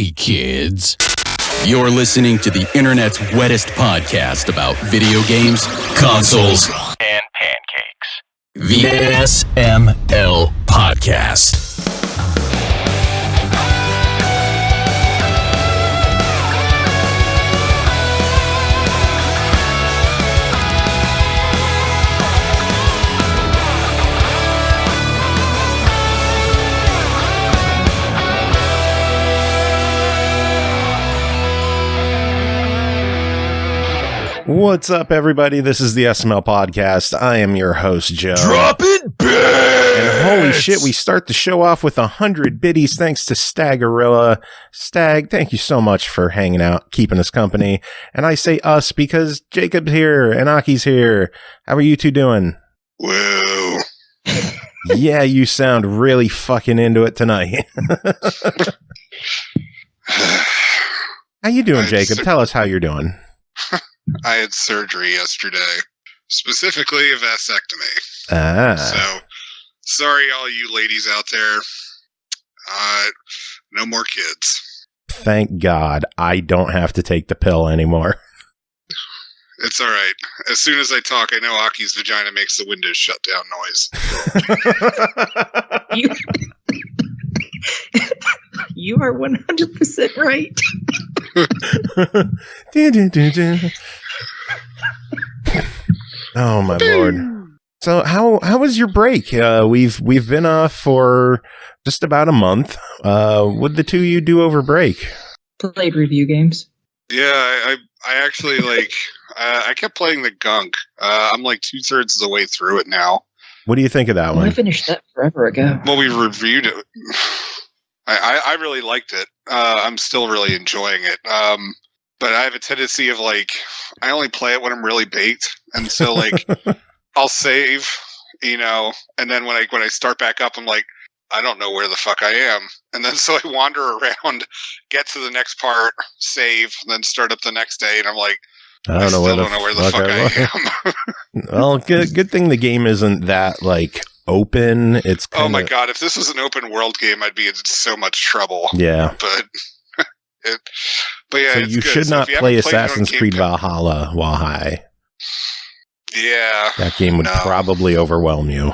Hey, kids. You're listening to the internet's wettest podcast about video games, consoles, and pancakes. The SML Podcast. What's up, everybody? This is the SML Podcast. I am your host, Joe. Dropping bits! And holy shit, we start the show off with 100 biddies thanks to S.T.A.L.K.E.R. Stag, thank you so much for hanging out, keeping us company. And I say us because Jacob's here and Aki's here. How are you two doing? Whoa. Yeah, you sound really fucking into it tonight. How you doing, Jacob? Tell us how you're doing. I had surgery yesterday, specifically a vasectomy. So, sorry all you ladies out there. No more kids. Thank God I don't have to take the pill anymore. It's alright. As soon as I talk, I know Aki's vagina makes the windows shut down noise. You are 100% right. Oh my lord! So how was your break? We've been off for just about a month. What did the two of you do over break? Played review games. Yeah, I actually I kept playing the gunk. I'm like 2/3 of the way through it now. What do you think of that one? I finished that forever ago. Well, we reviewed it. I really liked it. I'm still really enjoying it. But I have a tendency of I only play it when I'm really baked, and so I'll save, and then when I start back up, I'm like, I don't know where the fuck I am, and then so I wander around, get to the next part, save, and then start up the next day, and I'm like, I still don't know where the fuck I am. Well, good thing the game isn't that open. It's oh my god! If this was an open world game, I'd be in so much trouble. Yeah, but yeah. So you should not play Assassin's Creed Valhalla while high. Yeah, that game would probably overwhelm you.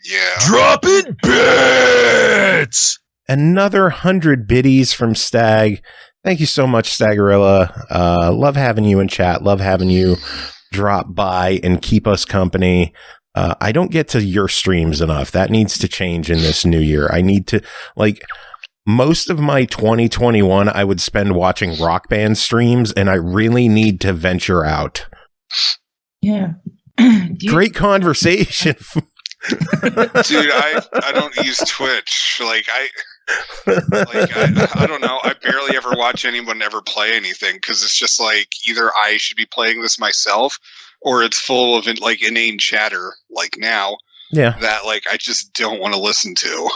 Yeah, dropping bits. Another 100 biddies from Stag. Thank you so much, Stagorilla. Love having you in chat. Love having you drop by and keep us company. I don't get to your streams enough. That needs to change in this new year. I need to, most of my 2021, I would spend watching Rock Band streams, and I really need to venture out. Yeah. Great conversation. Dude, I don't use Twitch. I don't know. I barely ever watch anyone ever play anything, because it's just either I should be playing this myself, or it's full of inane chatter now. Yeah. That I just don't want to listen to.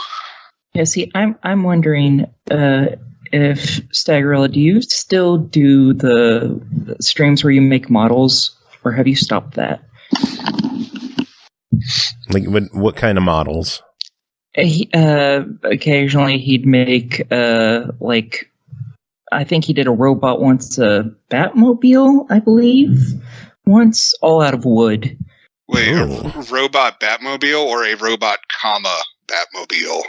Yeah, see, I'm wondering if Stagorilla, do you still do the streams where you make models, or have you stopped that? What kind of models? Occasionally he'd make I think he did a robot once, a Batmobile, I believe. Once, all out of wood. Wait, a robot Batmobile or a robot, Batmobile, ?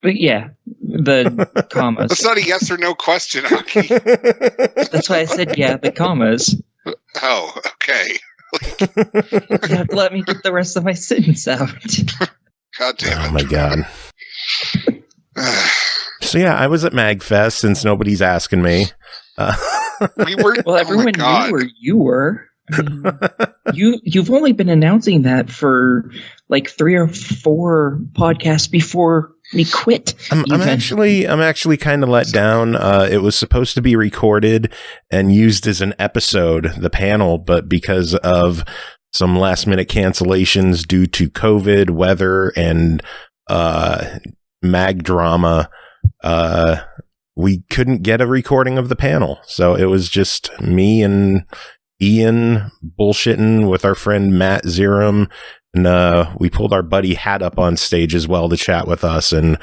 But yeah, the commas. That's not a yes or no question, Aki. That's why I said yeah, the commas. Oh, okay. You have to let me get the rest of my sentence out. God damn it. Oh my god. So yeah, I was at MagFest, since nobody's asking me. Well, everyone knew where you were. I mean, you've only been announcing that for 3 or 4 podcasts before we quit. I'm actually kind of let down. It was supposed to be recorded and used as an episode, the panel, but because of some last minute cancellations due to COVID, weather, and mag drama, we couldn't get a recording of the panel. So it was just me and Ian bullshitting with our friend Matt Zerum, and we pulled our buddy Hat up on stage as well to chat with us, and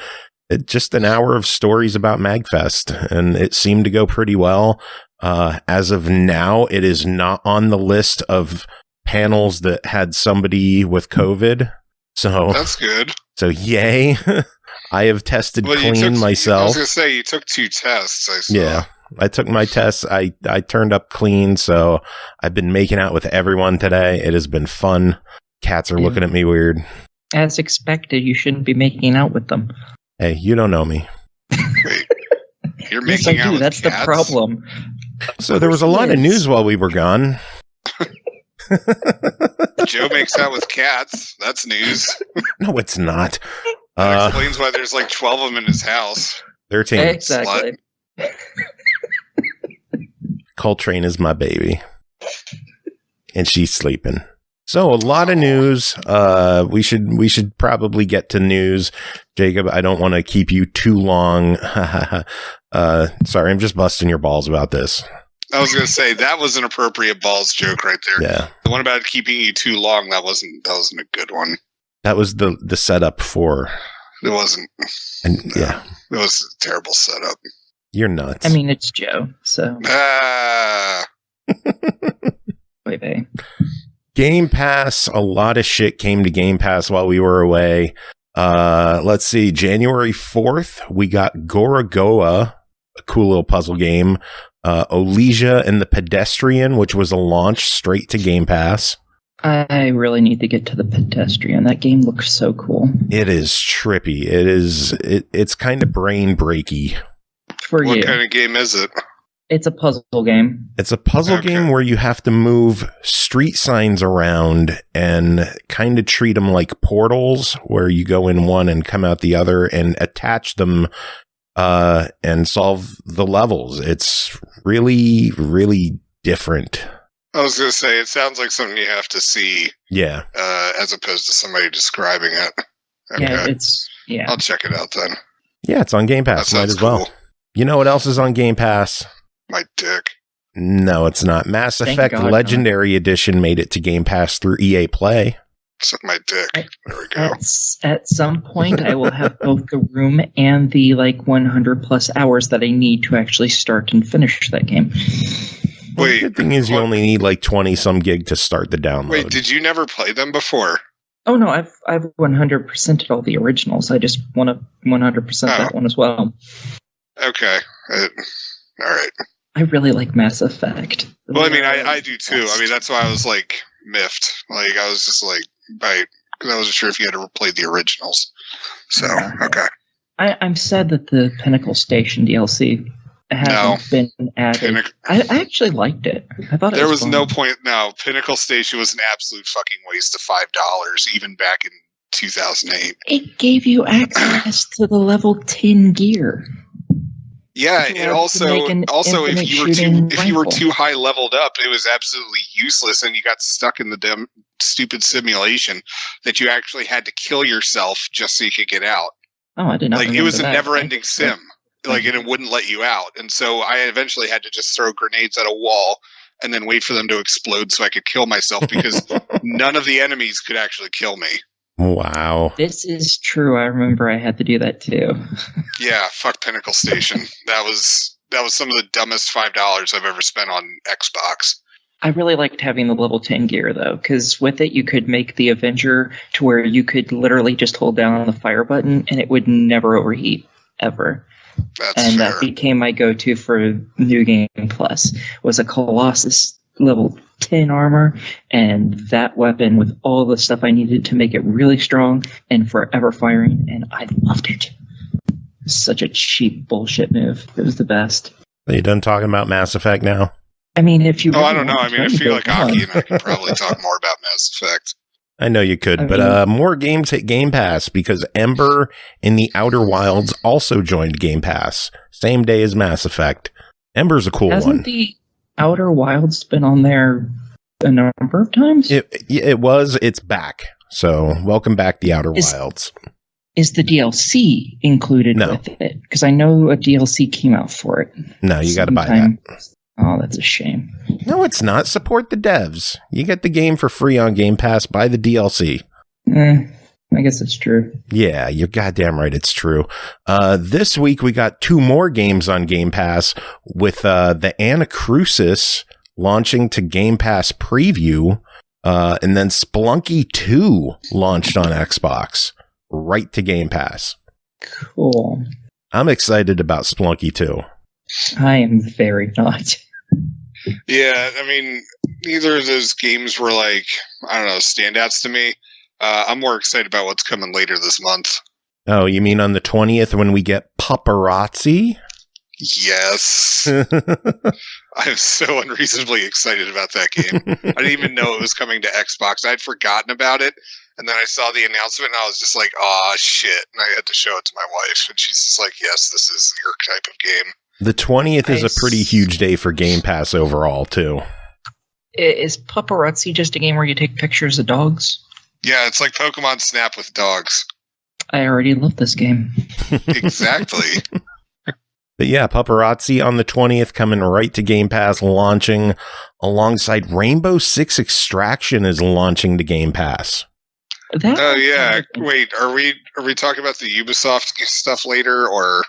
just an hour of stories about MagFest, and it seemed to go pretty well. As of now, it is not on the list of panels that had somebody with COVID. So that's good. So yay. I have tested clean myself. I was going to say, you took 2 tests, I saw. Yeah, I took my tests. I turned up clean, so I've been making out with everyone today. It has been fun. Cats are looking at me weird. As expected, you shouldn't be making out with them. Hey, you don't know me. Wait, you're making out with That's cats? the problem. So there was a lot of news while we were gone. Joe makes out with cats. That's news. No, it's not. That explains why there's like 12 of them in his house. 13. Exactly. Coltrane is my baby. And she's sleeping. So a lot of news. We should probably get to news. Jacob, I don't want to keep you too long. Sorry, I'm just busting your balls about this. I was going to say that was an appropriate balls joke right there. Yeah. The one about keeping you too long, that wasn't a good one. That was the setup for. It wasn't. And yeah. It was a terrible setup. You're nuts. I mean, it's Joe, so. Playbae. Game Pass, a lot of shit came to Game Pass while we were away. Let's see, January 4th, we got Gorogoa, a cool little puzzle game. Olesia and the Pedestrian, which was a launch straight to Game Pass. I really need to get to the Pedestrian. That game looks so cool. It is trippy. It's kind of brain breaky. What kind of game is it? It's a puzzle game. It's a puzzle game where you have to move street signs around and kind of treat them like portals, where you go in one and come out the other and attach them and solve the levels. It's really, really different. I was going to say, it sounds like something you have to see. Yeah. As opposed to somebody describing it. Okay. Yeah, I'll check it out then. Yeah, it's on Game Pass. Might as well. You know what else is on Game Pass? My dick. No, it's not. Mass Effect Legendary Edition made it to Game Pass through EA Play. Suck my dick. There we go. At some point, I will have both the room and the 100 plus hours that I need to actually start and finish that game. Well, the good thing is you only need 20 some gig to start the download. Wait, did you never play them before? Oh no, I've 100%ed all the originals. I just want to 100% that one as well. Okay. All right. I really like Mass Effect. Well, I mean, I do too. I mean, that's why I was miffed. I was just because I wasn't sure if you had played the originals. So, okay. I'm sad that the Pinnacle Station DLC hasn't been added. I actually liked it. I thought there was no point. No, Pinnacle Station was an absolute fucking waste of $5, even back in 2008. It gave you access to the level 10 gear. Yeah, and also if you were too high leveled up, it was absolutely useless, and you got stuck in the damn stupid simulation that you actually had to kill yourself just so you could get out. Oh, I didn't know. It was a never-ending sim, and it wouldn't let you out, and so I eventually had to just throw grenades at a wall and then wait for them to explode so I could kill myself because none of the enemies could actually kill me. Wow. This is true. I remember I had to do that too. Yeah, fuck Pinnacle Station. That was some of the dumbest $5 I've ever spent on Xbox. I really liked having the level 10 gear though, because with it you could make the Avenger to where you could literally just hold down the fire button and it would never overheat ever. That's fair. That became my go-to for New Game Plus was a Colossus level 10 armor and that weapon with all the stuff I needed to make it really strong and forever firing, and I loved it. Such a cheap bullshit move. It was the best. Are you done talking about Mass Effect now? I mean, if you... I don't know. I mean, I feel like Aki and I could probably talk more about Mass Effect. I know you could, but more games hit Game Pass because Ember in the Outer Wilds also joined Game Pass. Same day as Mass Effect. Ember's a cool one. Hasn't the Outer Wilds been on there a number of times? It was. It's back. So welcome back, the Outer Wilds. Is the DLC included with it? Because I know a DLC came out for it. No, you got to buy that. Oh, that's a shame. No, it's not. Support the devs. You get the game for free on Game Pass. Buy the DLC. I guess it's true. Yeah, you're goddamn right. It's true. This week we got 2 more games on Game Pass with the Anacrusis launching to Game Pass Preview, and then Spelunky 2 launched on Xbox right to Game Pass. Cool. I'm excited about Spelunky 2. I am very not. Yeah, I mean, neither of those games were like, I don't know, standouts to me. I'm more excited about what's coming later this month. Oh, you mean on the 20th when we get Paparazzi? Yes. I'm so unreasonably excited about that game. I didn't even know it was coming to Xbox. I'd forgotten about it. And then I saw the announcement and I was just like, oh, shit. And I had to show it to my wife. And she's just like, yes, this is your type of game. The 20th is a pretty huge day for Game Pass overall, too. Is Paparazzi just a game where you take pictures of dogs? Yeah, it's like Pokemon Snap with dogs. I already love this game. Exactly. But yeah, Paparazzi on the 20th coming right to Game Pass, launching alongside Rainbow Six Extraction is launching to Game Pass. Oh yeah. Wait, are we talking about the Ubisoft stuff later, or?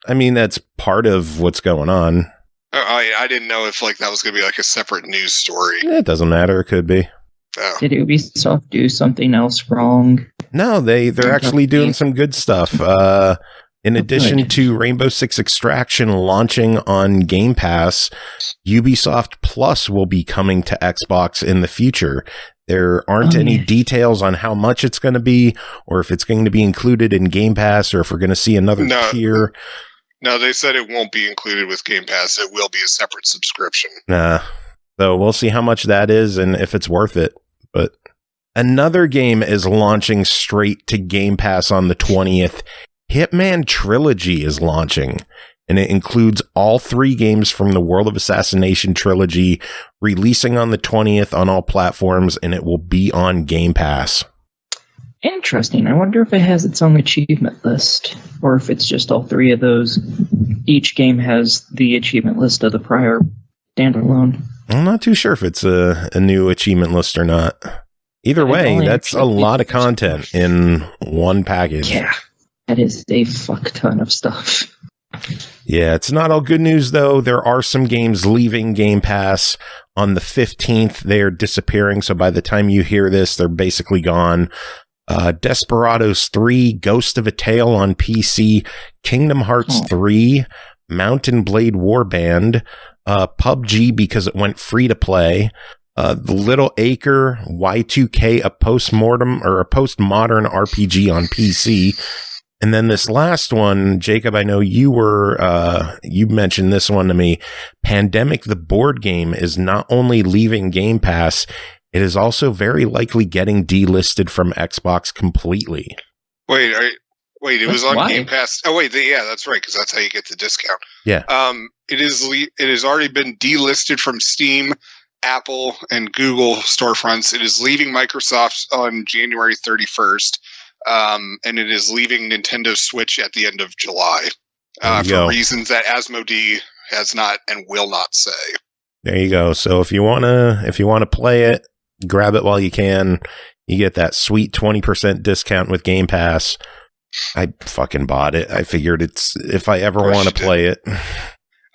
I mean, that's part of what's going on. I didn't know if like that was going to be like a separate news story. It doesn't matter. It could be. Oh. Did Ubisoft do something else wrong? No, they're actually doing some good stuff. In addition to Rainbow Six Extraction launching on Game Pass, Ubisoft Plus will be coming to Xbox in the future. There aren't any details on how much it's going to be, or if it's going to be included in Game Pass, or if we're going to see another tier. No, they said it won't be included with Game Pass. It will be a separate subscription. Nah. So we'll see how much that is and if it's worth it. But another game is launching straight to Game Pass on the 20th. Hitman Trilogy is launching, and it includes all 3 games from the World of Assassination trilogy, releasing on the 20th on all platforms, and it will be on Game Pass. Interesting. I wonder if it has its own achievement list, or if it's just all 3 of those. Each game has the achievement list of the prior standalone. I'm not too sure if it's a new achievement list or not. Either way, that's a lot of content in one package. Yeah, that is a fuck ton of stuff. Yeah, it's not all good news, though. There are some games leaving Game Pass on the 15th. They're disappearing, so by the time you hear this, they're basically gone. Desperados 3, Ghost of a Tale on PC, Kingdom Hearts 3, Mountain Blade Warband, PUBG because it went free to play, The Little Acre, Y2K, a postmodern RPG on PC. And then this last one, Jacob, I know you mentioned this one to me. Pandemic, the board game, is not only leaving Game Pass, it is also very likely getting delisted from Xbox completely. Wait, it was on Game Pass. Oh wait, yeah, that's right, because that's how you get the discount. Yeah. It has already been delisted from Steam, Apple, and Google storefronts. It is leaving Microsoft on January 31st. And it is leaving Nintendo Switch at the end of July for reasons that Asmodee has not and will not say. There you go. So if you wanna play it, grab it while you can. You get that sweet 20% discount with Game Pass. I fucking bought it. I figured if I ever want to play it.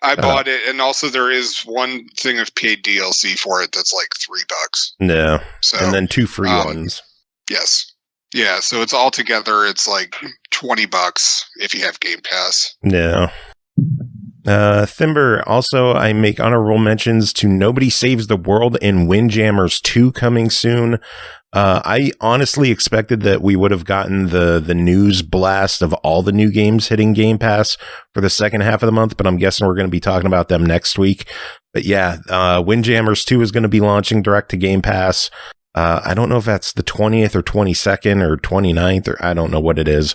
I bought it, and also there is one thing of paid DLC for it that's like $3. No, so, and then 2 free ones. Yes. Yeah, so it's all together. It's like $20 if you have Game Pass. No. Thimber, also, I make honorable mentions to Nobody Saves the World and Windjammers 2 coming soon. I honestly expected that we would have gotten the news blast of all the new games hitting Game Pass for the second half of the month, but I'm guessing we're going to be talking about them next week. But yeah, Windjammers 2 is going to be launching direct to Game Pass. I don't know if that's the 20th or 22nd or 29th, or I don't know what it is.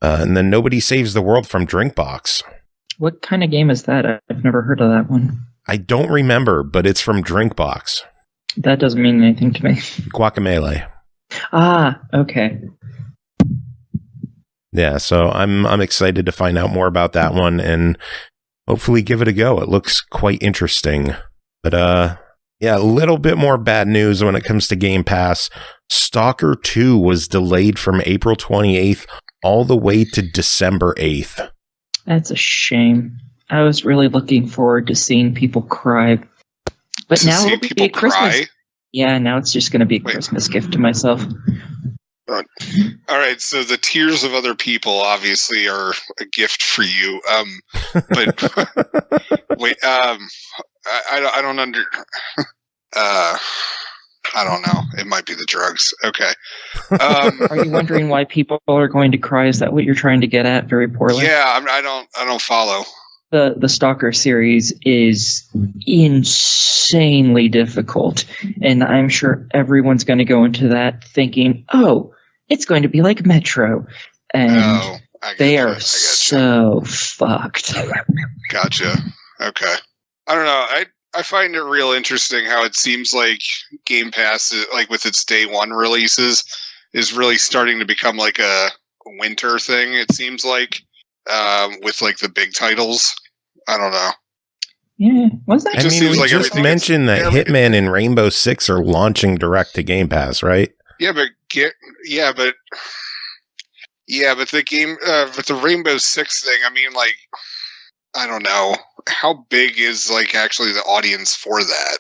And then Nobody Saves the World from Drinkbox. What kind of game is that? I've never heard of that one. I don't remember, but it's from Drinkbox. That doesn't mean anything to me. Guacamelee. Ah, okay. Yeah, so I'm excited to find out more about that one and hopefully give it a go. It looks quite interesting. But Yeah, a little bit more bad news when it comes to Game Pass. S.T.A.L.K.E.R 2 was delayed from April 28th all the way to December 8th. That's a shame. I was really looking forward to seeing people cry. But now it'll be a Christmas. Cry? Yeah, now it's just going to be a Christmas gift to myself. All right, so the tears of other people obviously are a gift for you. But wait, I don't I don't know. It might be the drugs. Okay. Are you wondering why people are going to cry? Is that what you're trying to get at? Very poorly. Yeah, I don't follow. The S.T.A.L.K.E.R series is insanely difficult, and I'm sure everyone's going to go into that thinking, "Oh, it's going to be like Metro," and they are so fucked. Gotcha. Okay. I don't know. I find it real interesting how it seems like Game Pass, like with its day one releases, is really starting to become like a winter thing. It seems like with like the big titles. I don't know. Yeah, what's that? I mean, we just mentioned that Hitman and Rainbow Six are launching direct to Game Pass, right? Yeah, but the game with the Rainbow Six thing. I mean, like, I don't know how big is like actually the audience for that.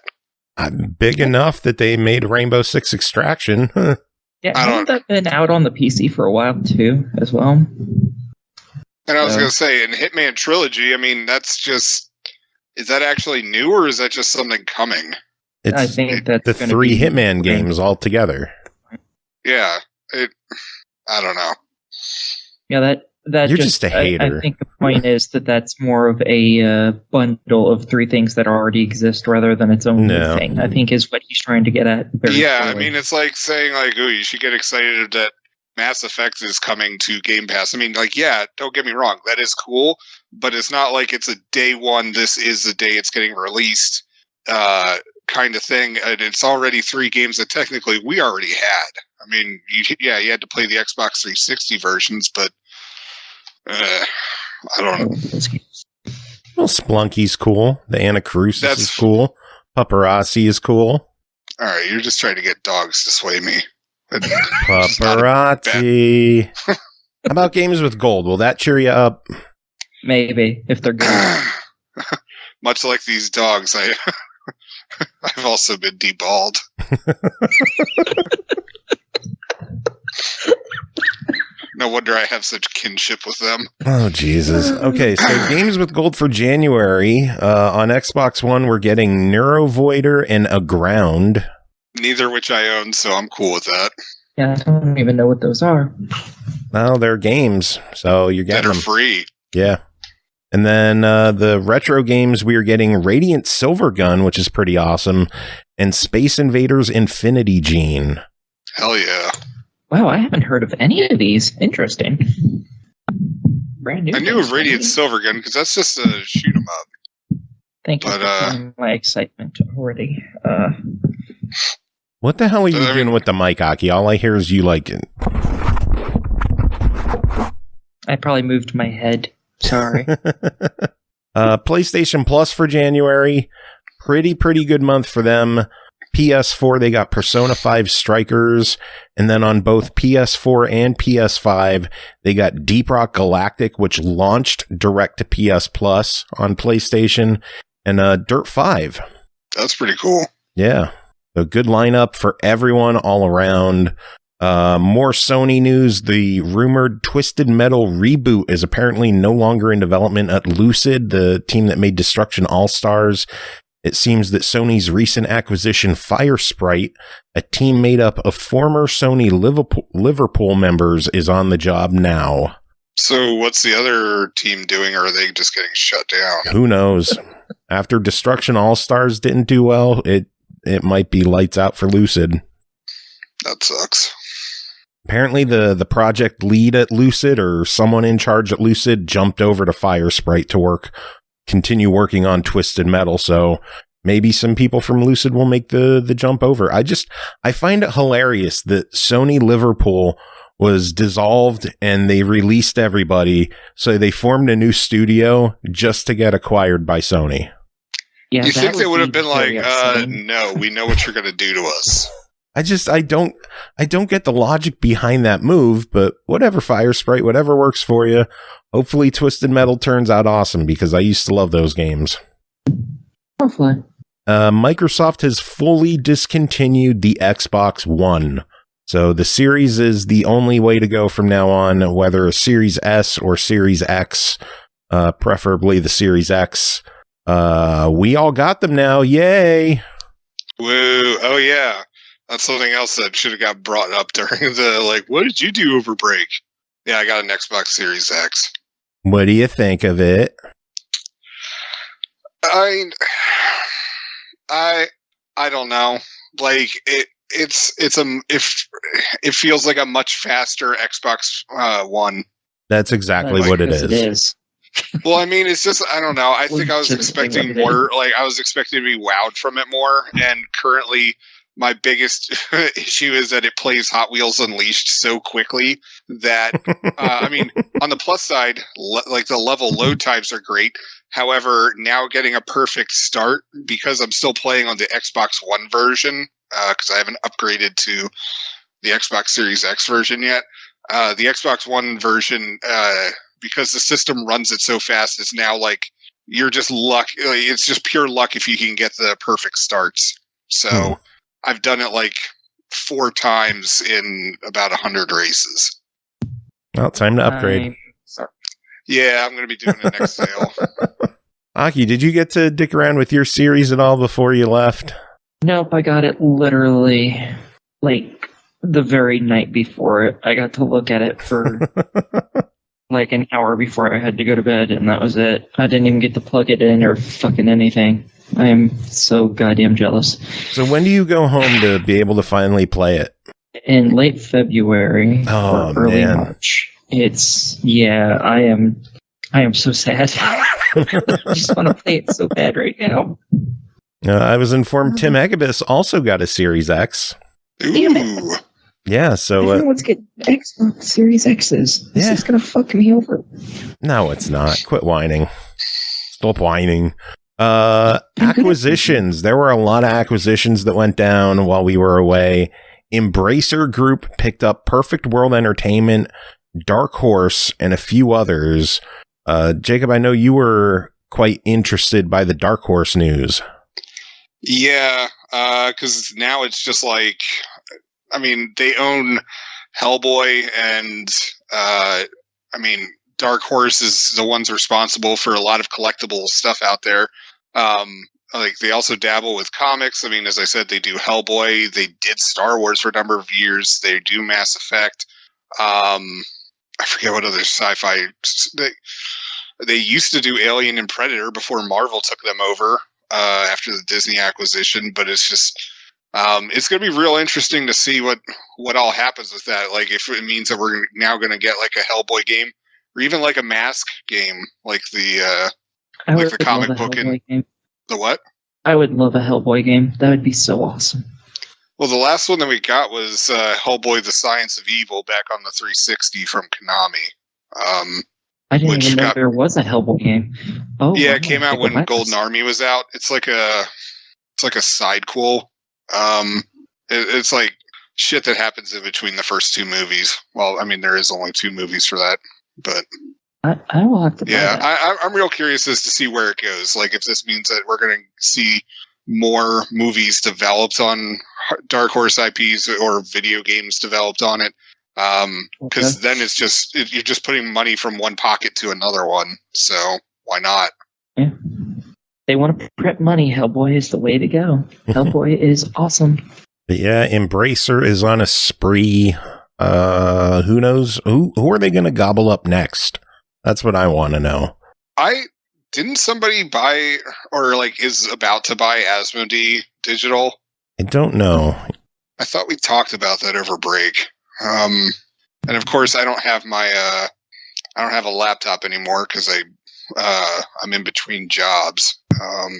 Big enough that they made Rainbow Six Extraction. Yeah, hasn't that been out on the PC for a while too, as well? And I was going to say, in Hitman Trilogy, I mean, is that actually new, or is that just something coming? I think that's the 3 Hitman games all together. Yeah, I don't know. Yeah, that you're just a hater. I think the point is that that's more of a bundle of 3 things that already exist rather than its own new thing, I think is what he's trying to get at. I mean, it's like saying, like, oh, you should get excited that Mass Effect is coming to Game Pass. I mean, like, yeah, don't get me wrong. That is cool, but it's not like it's a day one, this is the day it's getting released kind of thing. And it's already 3 games that technically we already had. I mean, you had to play the Xbox 360 versions, but I don't know. Well, Splunky's cool. The Anacrusis is cool. Paparazzi is cool. All right, you're just trying to get dogs to sway me. Paparazzi. How about games with gold? Will that cheer you up? Maybe, if they're good. Much like these dogs, I've also been deballed. No wonder I have such kinship with them. Oh, Jesus. Okay, so games with gold for January. On Xbox One, we're getting Neurovoider and Aground. Neither which I own, so I'm cool with that. Yeah, I don't even know what those are. Well, they're games, so you're getting them. That are free. Yeah. And then the retro games, we are getting Radiant Silvergun, which is pretty awesome, and Space Invaders Infinity Gene. Hell yeah. Wow, I haven't heard of any of these. Interesting. Brand new. I knew of Radiant Silvergun because that's just a shoot 'em up. Thank you for my excitement already. What the hell are you doing with the mic, Aki? All I hear is you like it. I probably moved my head. Sorry. PlayStation Plus for January. Pretty good month for them. PS4, they got Persona 5 Strikers. And then on both PS4 and PS5, they got Deep Rock Galactic, which launched direct to PS Plus on PlayStation. And Dirt 5. That's pretty cool. Yeah. A good lineup for everyone all around. More Sony news. The rumored Twisted Metal reboot is apparently no longer in development at Lucid, the team that made Destruction All-Stars. It seems that Sony's recent acquisition, Firesprite, a team made up of former Sony Liverpool members, is on the job now. So what's the other team doing, or are they just getting shut down? Who knows? After Destruction All-Stars didn't do well, it might be lights out for Lucid. That sucks. Apparently the project lead at Lucid, or someone in charge at Lucid, jumped over to Firesprite to continue working on Twisted Metal, so maybe some people from Lucid will make the jump over. I find it hilarious that Sony Liverpool was dissolved and they released everybody, so they formed a new studio just to get acquired by Sony. Yeah, you think they would have been like, upsetting. no, we know what you're going to do to us. I don't get the logic behind that move, but whatever, Fire Sprite, whatever works for you. Hopefully Twisted Metal turns out awesome, because I used to love those games. Hopefully. Microsoft has fully discontinued the Xbox One. So the Series is the only way to go from now on, whether a Series S or Series X, preferably the Series X. We all got them now. Yay. Woo. Oh, yeah. That's something else that should have got brought up during the, like, what did you do over break? Yeah, I got an Xbox Series X. What do you think of it? I don't know. Like, it feels like a much faster Xbox One. That's exactly what it is. It is. Well, I mean, it's just, I don't know. I think I was expecting more, like, I was expecting to be wowed from it more, and currently my biggest issue is that it plays Hot Wheels Unleashed so quickly that, I mean, on the plus side, like, the level load times are great. However, now getting a perfect start, because I'm still playing on the Xbox One version, because I haven't upgraded to the Xbox Series X version yet. The Xbox One version, because the system runs it so fast, it's now like you're just luck. It's just pure luck if you can get the perfect starts. So I've done it like 4 times in about 100 races. Well, time to upgrade. Yeah, I'm going to be doing it next sale. Aki, did you get to dick around with your series at all before you left? Nope, I got it literally like the very night before it. I got to look at it for like an hour before I had to go to bed, and that was it. I didn't even get to plug it in or fucking anything. I am so goddamn jealous. So when do you go home to be able to finally play it? In late February or early March. I am so sad. I just want to play it so bad right now. I was informed Tim Egibus also got a Series X. Ooh. Yeah, so everyone's getting Xbox Series X's. This is gonna fuck me over. No, it's not. Quit whining. Stop whining. Acquisitions. There were a lot of acquisitions that went down while we were away. Embracer Group picked up Perfect World Entertainment, Dark Horse, and a few others. Jacob, I know you were quite interested by the Dark Horse news. Yeah, because now it's just like, I mean, they own Hellboy, and I mean, Dark Horse is the ones responsible for a lot of collectible stuff out there. Like, they also dabble with comics. I mean, as I said, they do Hellboy. They did Star Wars for a number of years. They do Mass Effect. I forget what other sci-fi. They used to do Alien and Predator before Marvel took them over after the Disney acquisition. But it's just, it's going to be real interesting to see what all happens with that. Like, if it means that we're now going to get like a Hellboy game, or even like a Mask game, like the comic book and the what? I would love a Hellboy game. That would be so awesome. Well, the last one that we got was Hellboy: The Science of Evil back on the 360 from Konami. I didn't even know there was a Hellboy game. Oh, yeah, it came out when Golden Army was out. It's like a side quel. It's like shit that happens in between the first 2 movies. Well, I mean, there is only 2 movies for that, but I will have to. Yeah, I'm real curious as to see where it goes. Like, if this means that we're going to see more movies developed on Dark Horse IPs or video games developed on it. Because then it's just you're just putting money from one pocket to another one. So why not? Yeah. They want to print money. Hellboy is the way to go. Hellboy is awesome. But yeah, Embracer is on a spree. Who knows? Who are they going to gobble up next? That's what I want to know. Didn't somebody buy or like is about to buy Asmodee Digital? I don't know. I thought we talked about that over break. And of course, I don't have I don't have a laptop anymore because I'm in between jobs.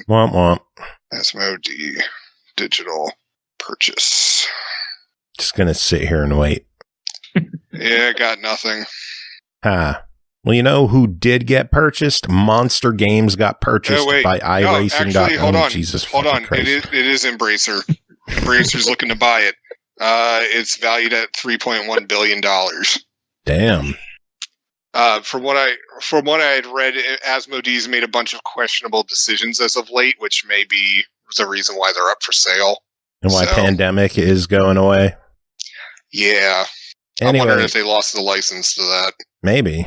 Womp womp. Asmodee Digital purchase. Just gonna sit here and wait. Yeah, got nothing. Ha. Well, you know who did get purchased? Monster Games got purchased by iRacing.com. Actually, hold on. Jesus, hold on. Christ. It is Embracer. Embracer's looking to buy it. It's valued at $3.1 billion. Damn. From what I had read, Asmodee's made a bunch of questionable decisions as of late, which may be the reason why they're up for sale. And why Pandemic is going away. Yeah. Anyway, I'm wondering if they lost the license to that. Maybe.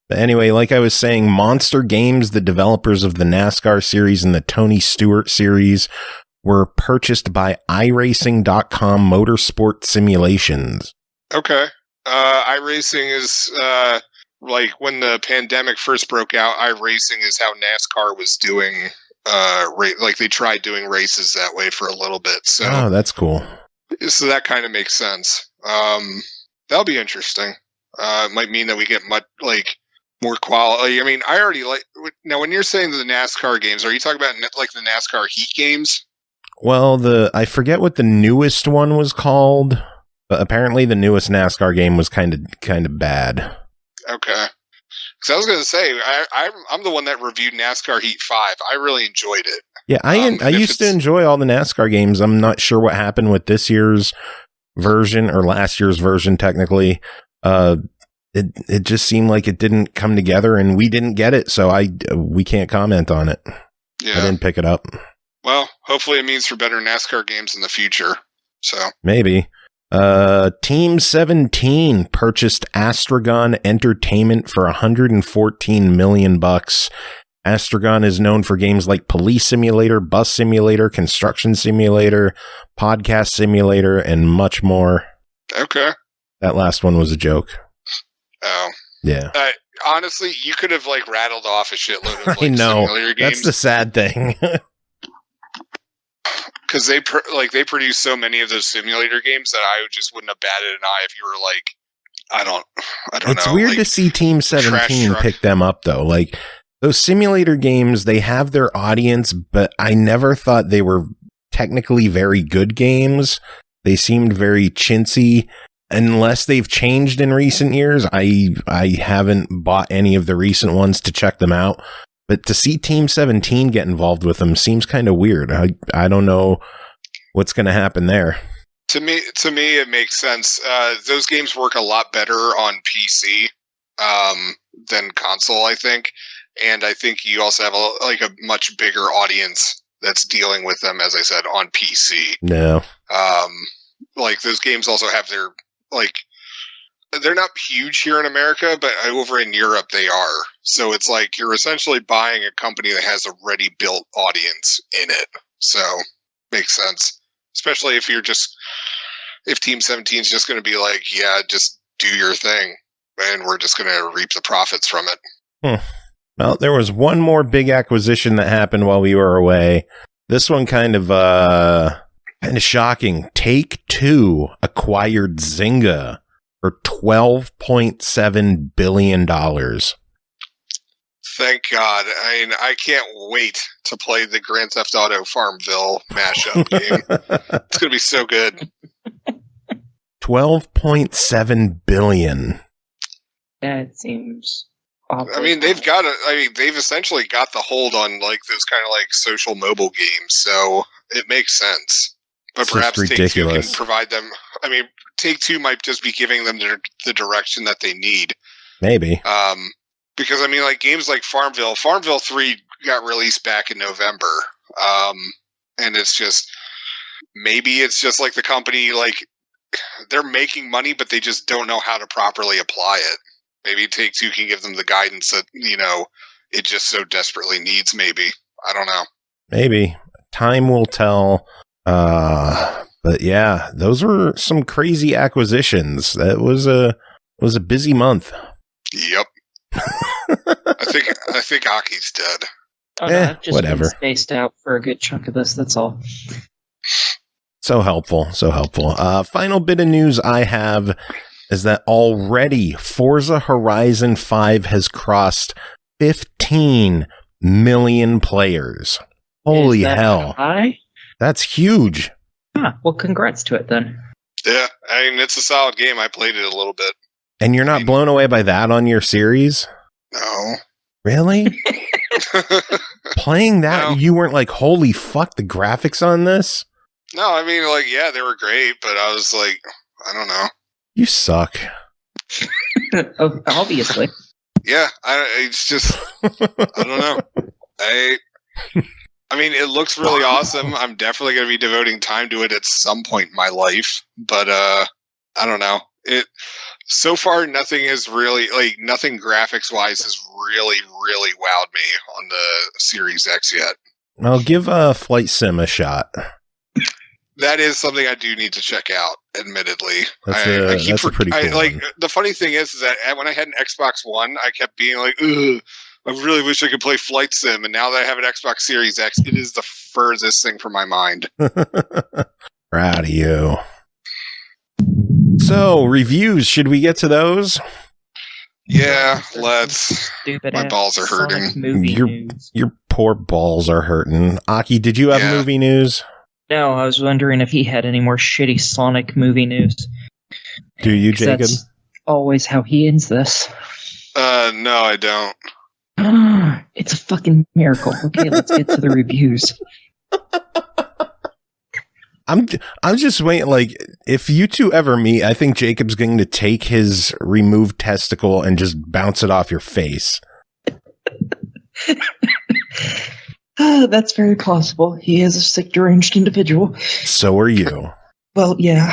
But anyway, like I was saying, Monster Games, the developers of the NASCAR series and the Tony Stewart series, were purchased by iRacing.com Motorsport Simulations. Okay. iRacing is, like, when the pandemic first broke out, iRacing is how NASCAR was doing, like, they tried doing races that way for a little bit. So, oh, that's cool. So that kind of makes sense. That'll be interesting. It might mean that we get much, like, more quality. I mean, I already like, now when you're saying the NASCAR games, are you talking about like the NASCAR Heat games? Well, I forget what the newest one was called, but apparently the newest NASCAR game was kind of bad. Okay. So I was going to say, I'm the one that reviewed NASCAR Heat 5. I really enjoyed it. Yeah, I used to enjoy all the NASCAR games. I'm not sure what happened with this year's version or last year's version, technically. It just seemed like it didn't come together, and we didn't get it, so we can't comment on it. Yeah. I didn't pick it up. Well, hopefully it means for better NASCAR games in the future. So maybe. Team 17 purchased Astragon Entertainment for $114 million. Astragon is known for games like Police Simulator, Bus Simulator, Construction Simulator, Podcast Simulator, and much more. Okay. That last one was a joke. Oh. Yeah. Honestly, you could have like rattled off a shitload of like, I know. simulator games. That's the sad thing. Because they produce so many of those simulator games that I just wouldn't have batted an eye if you were like, I don't know. It's weird like, to see Team 17 pick them up though. Like those simulator games, they have their audience, but I never thought they were technically very good games. They seemed very chintzy. Unless they've changed in recent years, I haven't bought any of the recent ones to check them out. But to see Team 17 get involved with them seems kind of weird. I don't know what's going to happen there. To me, it makes sense. Those games work a lot better on PC than console, I think. And I think you also have a much bigger audience that's dealing with them, as I said, on PC. No. Like those games also have their they're not huge here in America, but over in Europe they are. So it's like you're essentially buying a company that has a ready built audience in it. So makes sense. Especially if Team 17 is just going to be like, yeah, just do your thing and we're just going to reap the profits from it. Well, there was one more big acquisition that happened while we were away. This one kind of shocking. Take-Two acquired Zynga for $12.7 billion. Thank God. I mean, I can't wait to play the Grand Theft Auto Farmville mashup game. It's going to be so good. $12.7 billion. That seems awful. I mean, they've essentially got the hold on like those kind of like social mobile games, so it makes sense. But it's perhaps Take-Two can provide them. I mean, Take-Two might just be giving them the direction that they need. Maybe. Because I mean, like games like Farmville 3 got released back in November, and maybe it's just like the company, like they're making money, but they just don't know how to properly apply it. Maybe Take-Two can give them the guidance that it just so desperately needs. Maybe, I don't know. Maybe time will tell. But yeah, those were some crazy acquisitions. That was a busy month. Yep. I think Aki's dead. Oh, no, I've just whatever. been spaced out for a good chunk of this. That's all. So helpful. Final bit of news I have is that already Forza Horizon 5 has crossed 15 million players. Holy hell. High? That's huge. Well, congrats to it then. Yeah, I mean, it's a solid game. I played it a little bit. And you're not blown away by that on your series? No. Really? Playing that, No. you weren't like, holy fuck, the graphics on this? No, I mean, like, yeah, they were great, but I was like, I don't know. You suck. Obviously. Yeah, it's just, I don't know. I mean, it looks really awesome. I'm definitely going to be devoting time to it at some point in my life, but I don't know. So far, nothing is really, like, nothing graphics-wise has really, really wowed me on the Series X yet. Well, give Flight Sim a shot. That is something I do need to check out, admittedly. That's a pretty cool one. The funny thing is that when I had an Xbox One, I kept being like, ugh, I really wish I could play Flight Sim, and now that I have an Xbox Series X, it is the furthest thing from my mind. Proud of you. So, reviews, should we get to those? Yeah, let's. My balls are hurting. Your poor balls are hurting. Aki, did you have movie news? No, I was wondering if he had any more shitty Sonic movie news. Do you, Jacob? That's always how he ends this. No, I don't. It's a fucking miracle. Okay, let's get to the reviews. I'm just waiting, like, if you two ever meet, I think Jacob's going to take his removed testicle and just bounce it off your face. That's very possible. He is a sick, deranged individual. So are you. Well, yeah.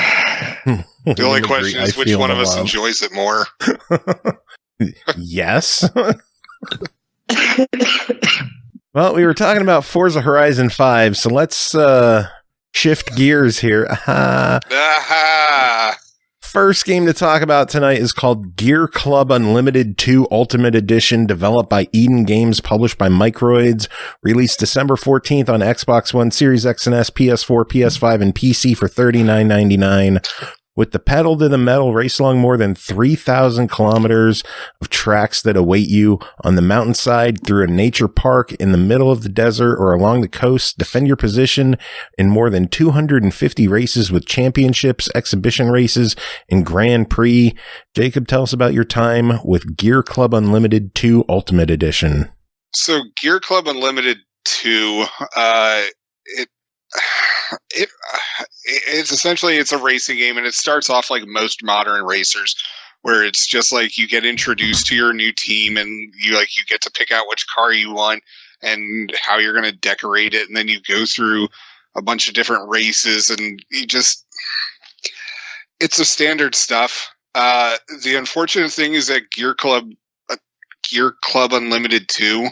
The only question is which one of us enjoys it more. Yes. Well, we were talking about Forza Horizon 5, so let's shift gears here. First game to talk about tonight is called Gear.Club Unlimited 2 Ultimate Edition, developed by Eden Games, published by Microids, released December 14th on Xbox One, Series X and S, PS4, PS5, and PC for $39.99. With the pedal to the metal, race along more than 3,000 kilometers of tracks that await you on the mountainside, through a nature park, in the middle of the desert, or along the coast. Defend your position in more than 250 races with championships, exhibition races, and Grand Prix. Jacob, tell us about your time with Gear.Club Unlimited 2 Ultimate Edition. So Gear.Club Unlimited 2, it's essentially, it's a racing game, and it starts off like most modern racers, where it's just like you get introduced to your new team, and you get to pick out which car you want and how you're going to decorate it, and then you go through a bunch of different races, and it's a standard stuff. The unfortunate thing is that Gear.Club Unlimited 2,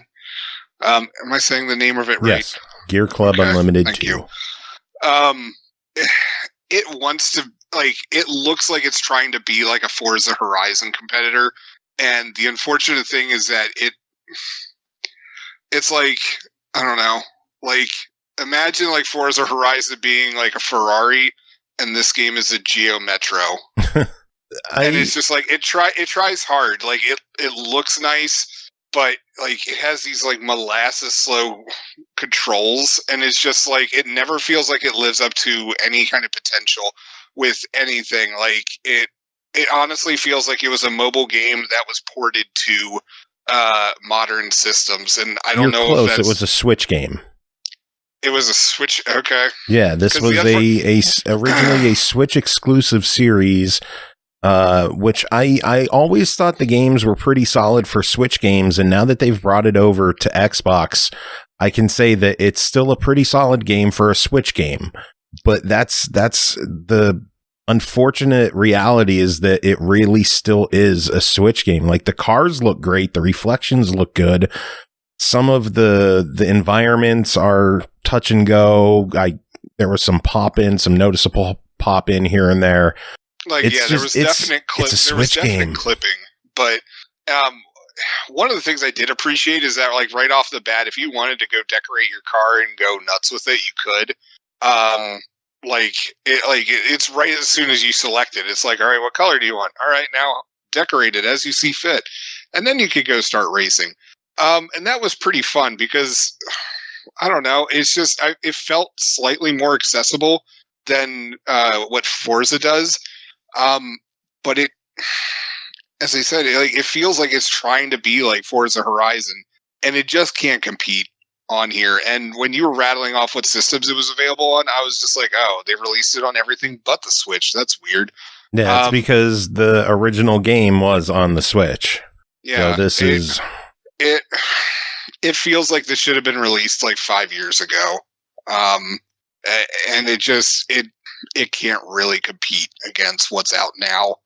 am I saying the name of it right? Yes, Gear.Club Unlimited 2. Thank you. It wants to, it looks like it's trying to be like a Forza Horizon competitor, and the unfortunate thing is that it's like, I don't know, imagine Forza Horizon being like a Ferrari, and this game is a Geo Metro. And it's just it tries hard. It looks nice, but it has these molasses slow controls, and it's just it never feels like it lives up to any kind of potential with anything. It honestly feels like it was a mobile game that was ported to modern systems, and I don't know if it was a Switch game. It was a Switch. Okay. Yeah, this was originally a Switch exclusive series. Which I always thought the games were pretty solid for Switch games, and now that they've brought it over to Xbox, I can say that it's still a pretty solid game for a Switch game. But that's the unfortunate reality, is that it really still is a Switch game. The cars look great, the reflections look good, some of the environments are touch and go. There was some noticeable pop in here and there. There was definite clipping, but one of the things I did appreciate is that right off the bat, if you wanted to go decorate your car and go nuts with it, you could. It's right as soon as you select it. It's all right, what color do you want? All right, now decorate it as you see fit, and then you could go start racing. And that was pretty fun because I don't know, it's just it felt slightly more accessible than what Forza does. But as I said, it feels like it's trying to be like Forza Horizon, and it just can't compete on here. And when you were rattling off what systems it was available on, I was just like, oh, they released it on everything but the Switch. That's weird. Yeah, it's because the original game was on the Switch. Yeah, so it feels like this should have been released like 5 years ago. And it can't really compete against what's out now.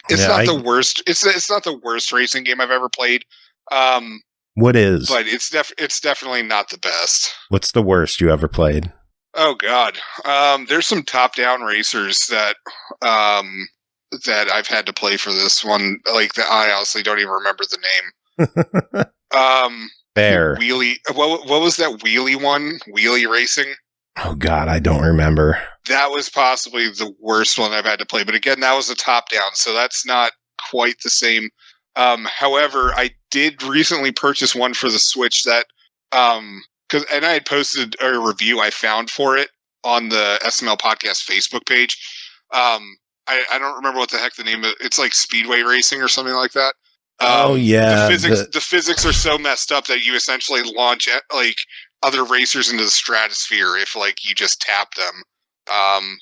It's not the worst. It's not the worst racing game I've ever played. What is? But it's definitely not the best. What's the worst you ever played? Oh God, there's some top-down racers that I've had to play for this one. Like I honestly don't even remember the name. Fair. Wheelie. What was that wheelie one? Wheelie racing. Oh God, I don't remember. That was possibly the worst one I've had to play. But again, that was a top-down, so that's not quite the same. However, I did recently purchase one for the Switch that, and I had posted a review I found for it on the SML podcast Facebook page. I don't remember what the heck the name of it. It's like Speedway Racing or something like that. Oh yeah. The physics are so messed up that you essentially launch like other racers into the stratosphere if like you just tap them.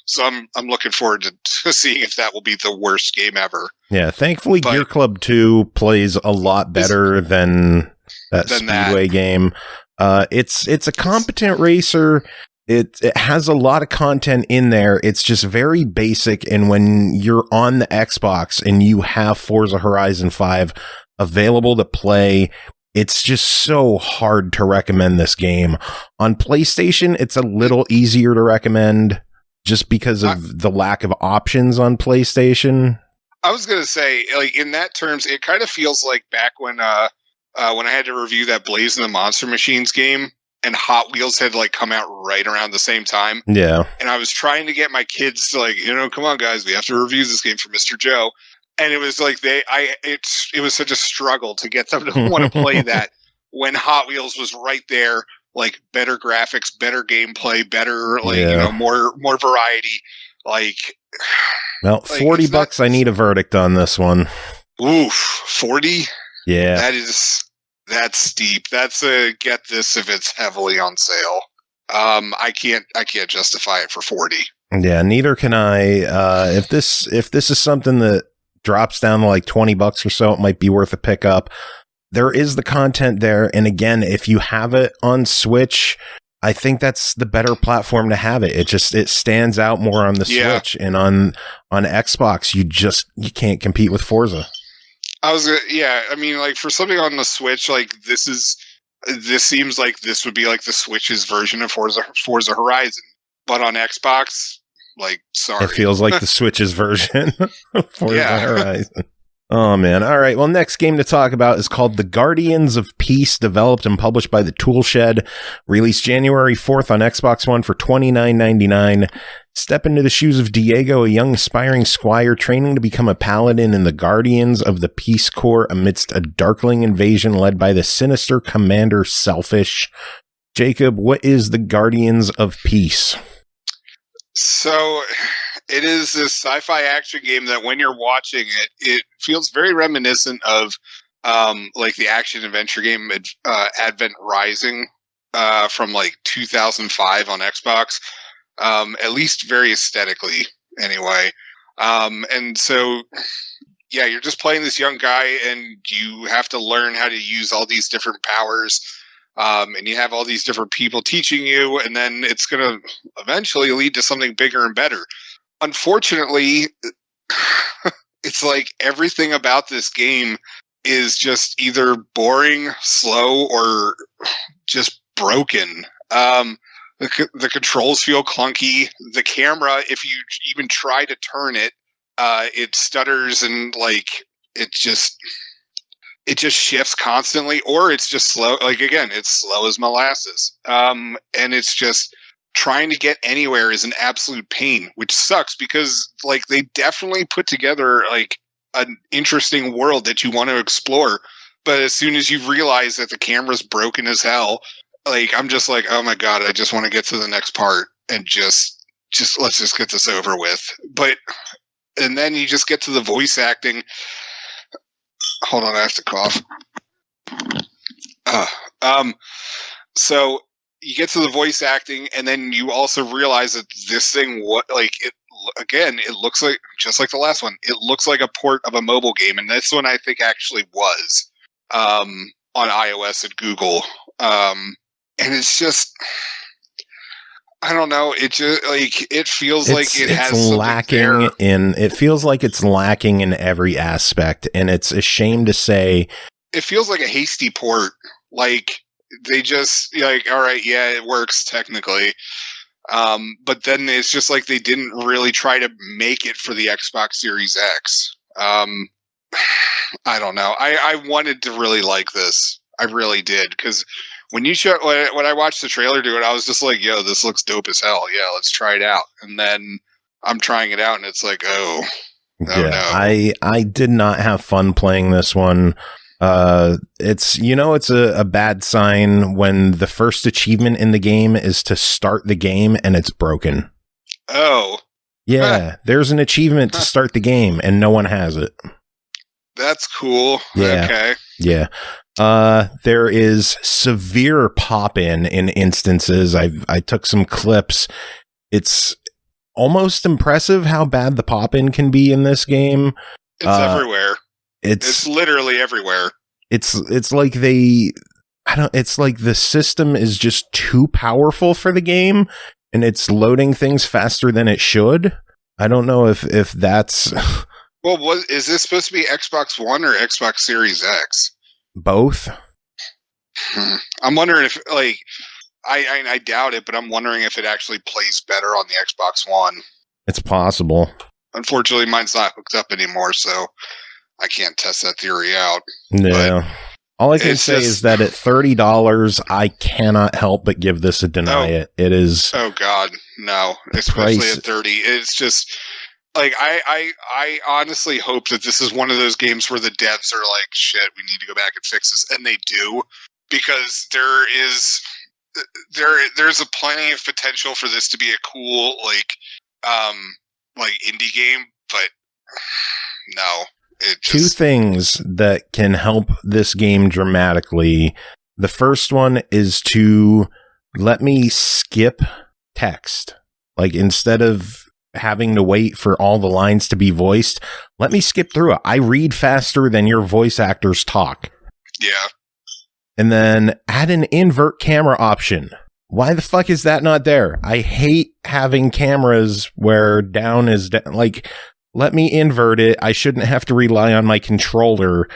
So I'm looking forward to seeing if that will be the worst game ever. Yeah, thankfully Gear.Club 2 plays a lot better than that Speedway game. It's a competent racer. It has a lot of content in there. It's just very basic. And when you're on the Xbox and you have Forza Horizon 5 available to play, it's just so hard to recommend this game. On PlayStation, it's a little easier to recommend just because of the lack of options on PlayStation. I was going to say, like, in that terms, it kind of feels like back when I had to review that Blaze and the Monster Machines game, and Hot Wheels had like come out right around the same time. Yeah. And I was trying to get my kids to like, come on guys, we have to review this game for Mr. Joe. And it was like it was such a struggle to get them to want to play that when Hot Wheels was right there, like better graphics, better gameplay, better more variety. Like, well, $40 I need a verdict on this one. Oof, 40? Yeah. That's steep. That's a get this if it's heavily on sale. I can't justify it for 40. Yeah, neither can I. If this is something that drops down to like $20 or so, it might be worth a pickup. There is the content there, and again, if you have it on Switch, I think that's the better platform to have it. It stands out more on the Switch, and on Xbox, you can't compete with Forza. I mean, like for something on the Switch, like this seems like this would be like the Switch's version of Forza Horizon, but on Xbox, like, sorry, it feels like the Switch's version of Forza Horizon. Oh man! All right. Well, next game to talk about is called The Guardians of Peace, developed and published by the Toolshed, released January 4th on Xbox One for $29.99. Step into the shoes of Diego, a young aspiring squire training to become a paladin in the Guardians of the Peace Corps amidst a darkling invasion led by the sinister commander Selfish. Jacob, what is the Guardians of Peace? So, it is this sci-fi action game that when you're watching it, it feels very reminiscent of like the action adventure game Advent Rising from like 2005 on Xbox. At least very aesthetically, anyway. And so, yeah, you're just playing this young guy, and you have to learn how to use all these different powers. And you have all these different people teaching you, and then it's going to eventually lead to something bigger and better. Unfortunately, it's like everything about this game is just either boring, slow, or just broken. The controls feel clunky. The camera, if you even try to turn it, it stutters and like it just shifts constantly, or it's just slow. Like again, it's slow as molasses. And it's just trying to get anywhere is an absolute pain, which sucks because like they definitely put together like an interesting world that you want to explore. But as soon as you realize that the camera's broken as hell, like I'm just like, oh my God, I just want to get to the next part and just let's just get this over with. But and then you just get to the voice acting. Hold on, I have to cough. So you get to the voice acting, and then you also realize that this thing, it looks like, just like the last one, it looks like a port of a mobile game, and this one I think actually was on iOS at Google. And it's just, I don't know, it just it feels like it has lacking in. It feels like it's lacking in every aspect, and it's a shame to say. It feels like a hasty port. Like they just all right, yeah, it works technically. But then it's just like they didn't really try to make it for the Xbox Series X. I don't know. I wanted to really like this. I really did, because when I watched the trailer do it, I was just like, yo, this looks dope as hell. Yeah, let's try it out. And then I'm trying it out, and it's like, no. I did not have fun playing this one. It's a bad sign when the first achievement in the game is to start the game and it's broken. Oh. Yeah, there's an achievement to start the game and no one has it. That's cool. Yeah. Okay. Yeah. There is severe pop-in instances. I took some clips. It's almost impressive how bad the pop-in can be in this game. It's everywhere. It's literally everywhere. It's like it's like the system is just too powerful for the game, and it's loading things faster than it should. I don't know if that's well, is this supposed to be Xbox One or Xbox Series X? Both. I'm wondering if I doubt it, but I'm wondering if it actually plays better on the Xbox One. It's possible. Unfortunately, mine's not hooked up anymore, so I can't test that theory out. Yeah. All I can say is that at $30, I cannot help but give this a deny it. It is. Oh God, no! Especially at $30, it's just I honestly hope that this is one of those games where the devs are like, shit, we need to go back and fix this, and they do, because there's a plenty of potential for this to be a cool indie game, but no. Two things that can help this game dramatically. The first one is to let me skip text. Like, instead of having to wait for all the lines to be voiced, let me skip through it. I read faster than your voice actors talk. Yeah. And then add an invert camera option. Why the fuck is that not there? I hate having cameras where down is down. Like, let me invert it. I shouldn't have to rely on my controller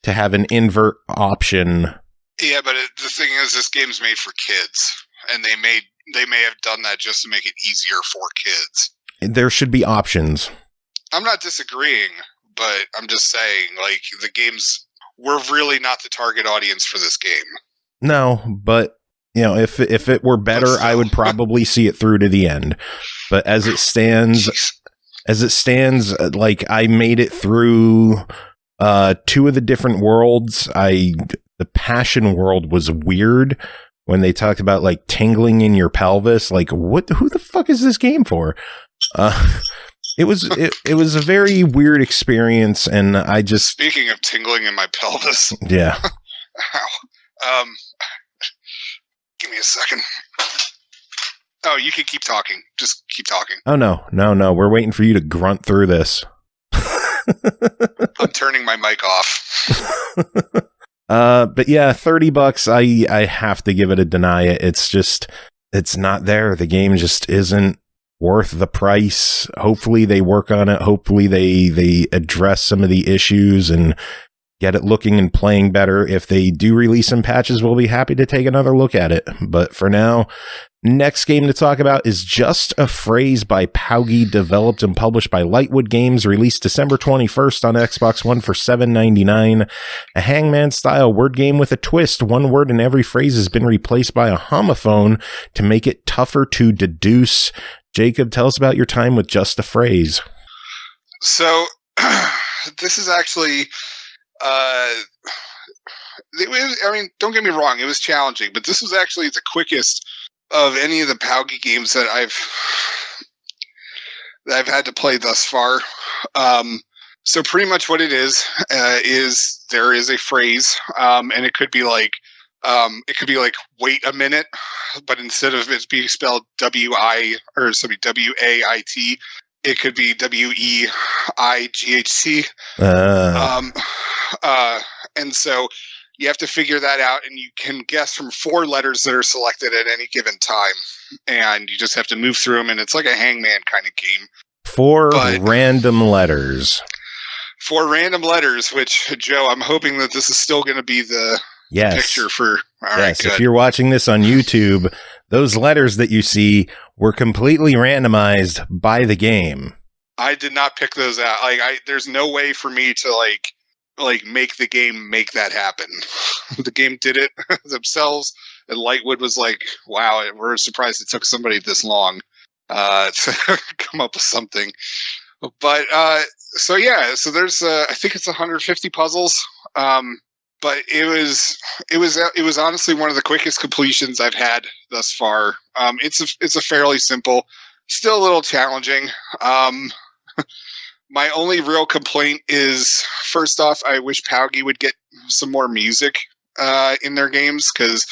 to have an invert option. Yeah, but the thing is, this game's made for kids, and they may have done that just to make it easier for kids. There should be options. I'm not disagreeing, but I'm just saying, we're really not the target audience for this game. No, but if it were better, I would probably see it through to the end. But as it stands. Like, I made it through 2 of the different worlds. The passion world was weird when they talked about like tingling in your pelvis. Like, who the fuck is this game for? It was a very weird experience, and I just, speaking of tingling in my pelvis. Yeah. Ow. Give me a second. Oh, you can keep talking. Just keep talking. Oh, no. We're waiting for you to grunt through this. I'm turning my mic off. But yeah, $30, I have to give it a deny it. It's not there. The game just isn't worth the price. Hopefully they work on it. Hopefully they address some of the issues and get it looking and playing better. If they do release some patches, we'll be happy to take another look at it. But for now, next game to talk about is Just a Phrase by POWGI, developed and published by Lightwood Games, released December 21st on Xbox One for $7.99. A Hangman-style word game with a twist. One word in every phrase has been replaced by a homophone to make it tougher to deduce. Jacob, tell us about your time with Just a Phrase. So, this is actually... don't get me wrong, it was challenging, but this was actually the quickest of any of the POWGI games that that I've had to play thus far. So pretty much what it is there is a phrase, and it could be like wait a minute, but instead of it being spelled W-I or something W-A-I-T, it could be W-E-I-G-H-T. And so you have to figure that out, and you can guess from 4 letters that are selected at any given time, and you just have to move through them, and it's like a hangman kind of game. 4 random letters. 4 random letters, which, Joe, I'm hoping that this is still going to be the picture for... All right, good. If you're watching this on YouTube, those letters that you see were completely randomized by the game. I did not pick those out. There's no way for me to, make the game make that happen. The game did it themselves, and Lightwood was like, wow, we're surprised it took somebody this long to come up with something. But so there's I think it's 150 puzzles, but it was honestly one of the quickest completions I've had thus far. It's a fairly simple, still a little challenging. My only real complaint is, first off, I wish POWGI would get some more music in their games, because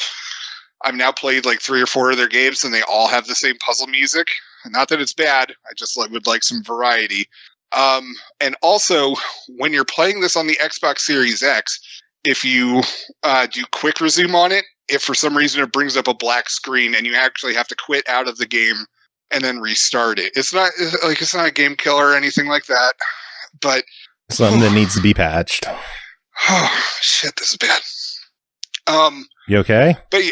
I've now played like 3 or 4 of their games, and they all have the same puzzle music. Not that it's bad, I just would like some variety. And also, when you're playing this on the Xbox Series X, if you do quick resume on it, if for some reason it brings up a black screen and you actually have to quit out of the game and then restart it. It's not a game killer or anything like that, but something that needs to be patched. Oh shit, this is bad. You okay? But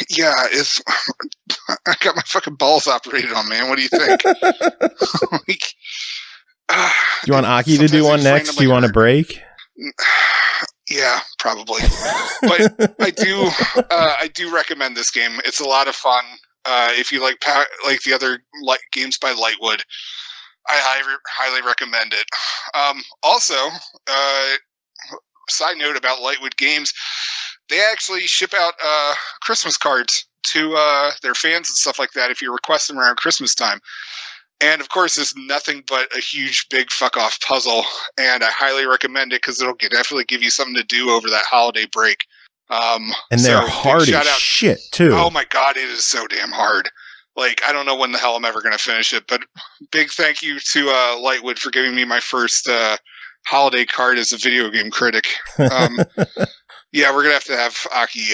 yeah, I got my fucking balls operated on, man. What do you think? Do you want Aki to do one next? Do you want a break? Yeah, probably. But I do recommend this game. It's a lot of fun. If you like the other games by Lightwood, I highly recommend it. Also, side note about Lightwood games, they actually ship out Christmas cards to their fans and stuff like that if you request them around Christmas time. And of course, it's nothing but a huge, big fuck-off puzzle, and I highly recommend it because it'll definitely give you something to do over that holiday break. And they're hard as shit, too. Oh my god, it is so damn hard. I don't know when the hell I'm ever going to finish it, but big thank you to Lightwood for giving me my first holiday card as a video game critic. Yeah, we're going to have Aki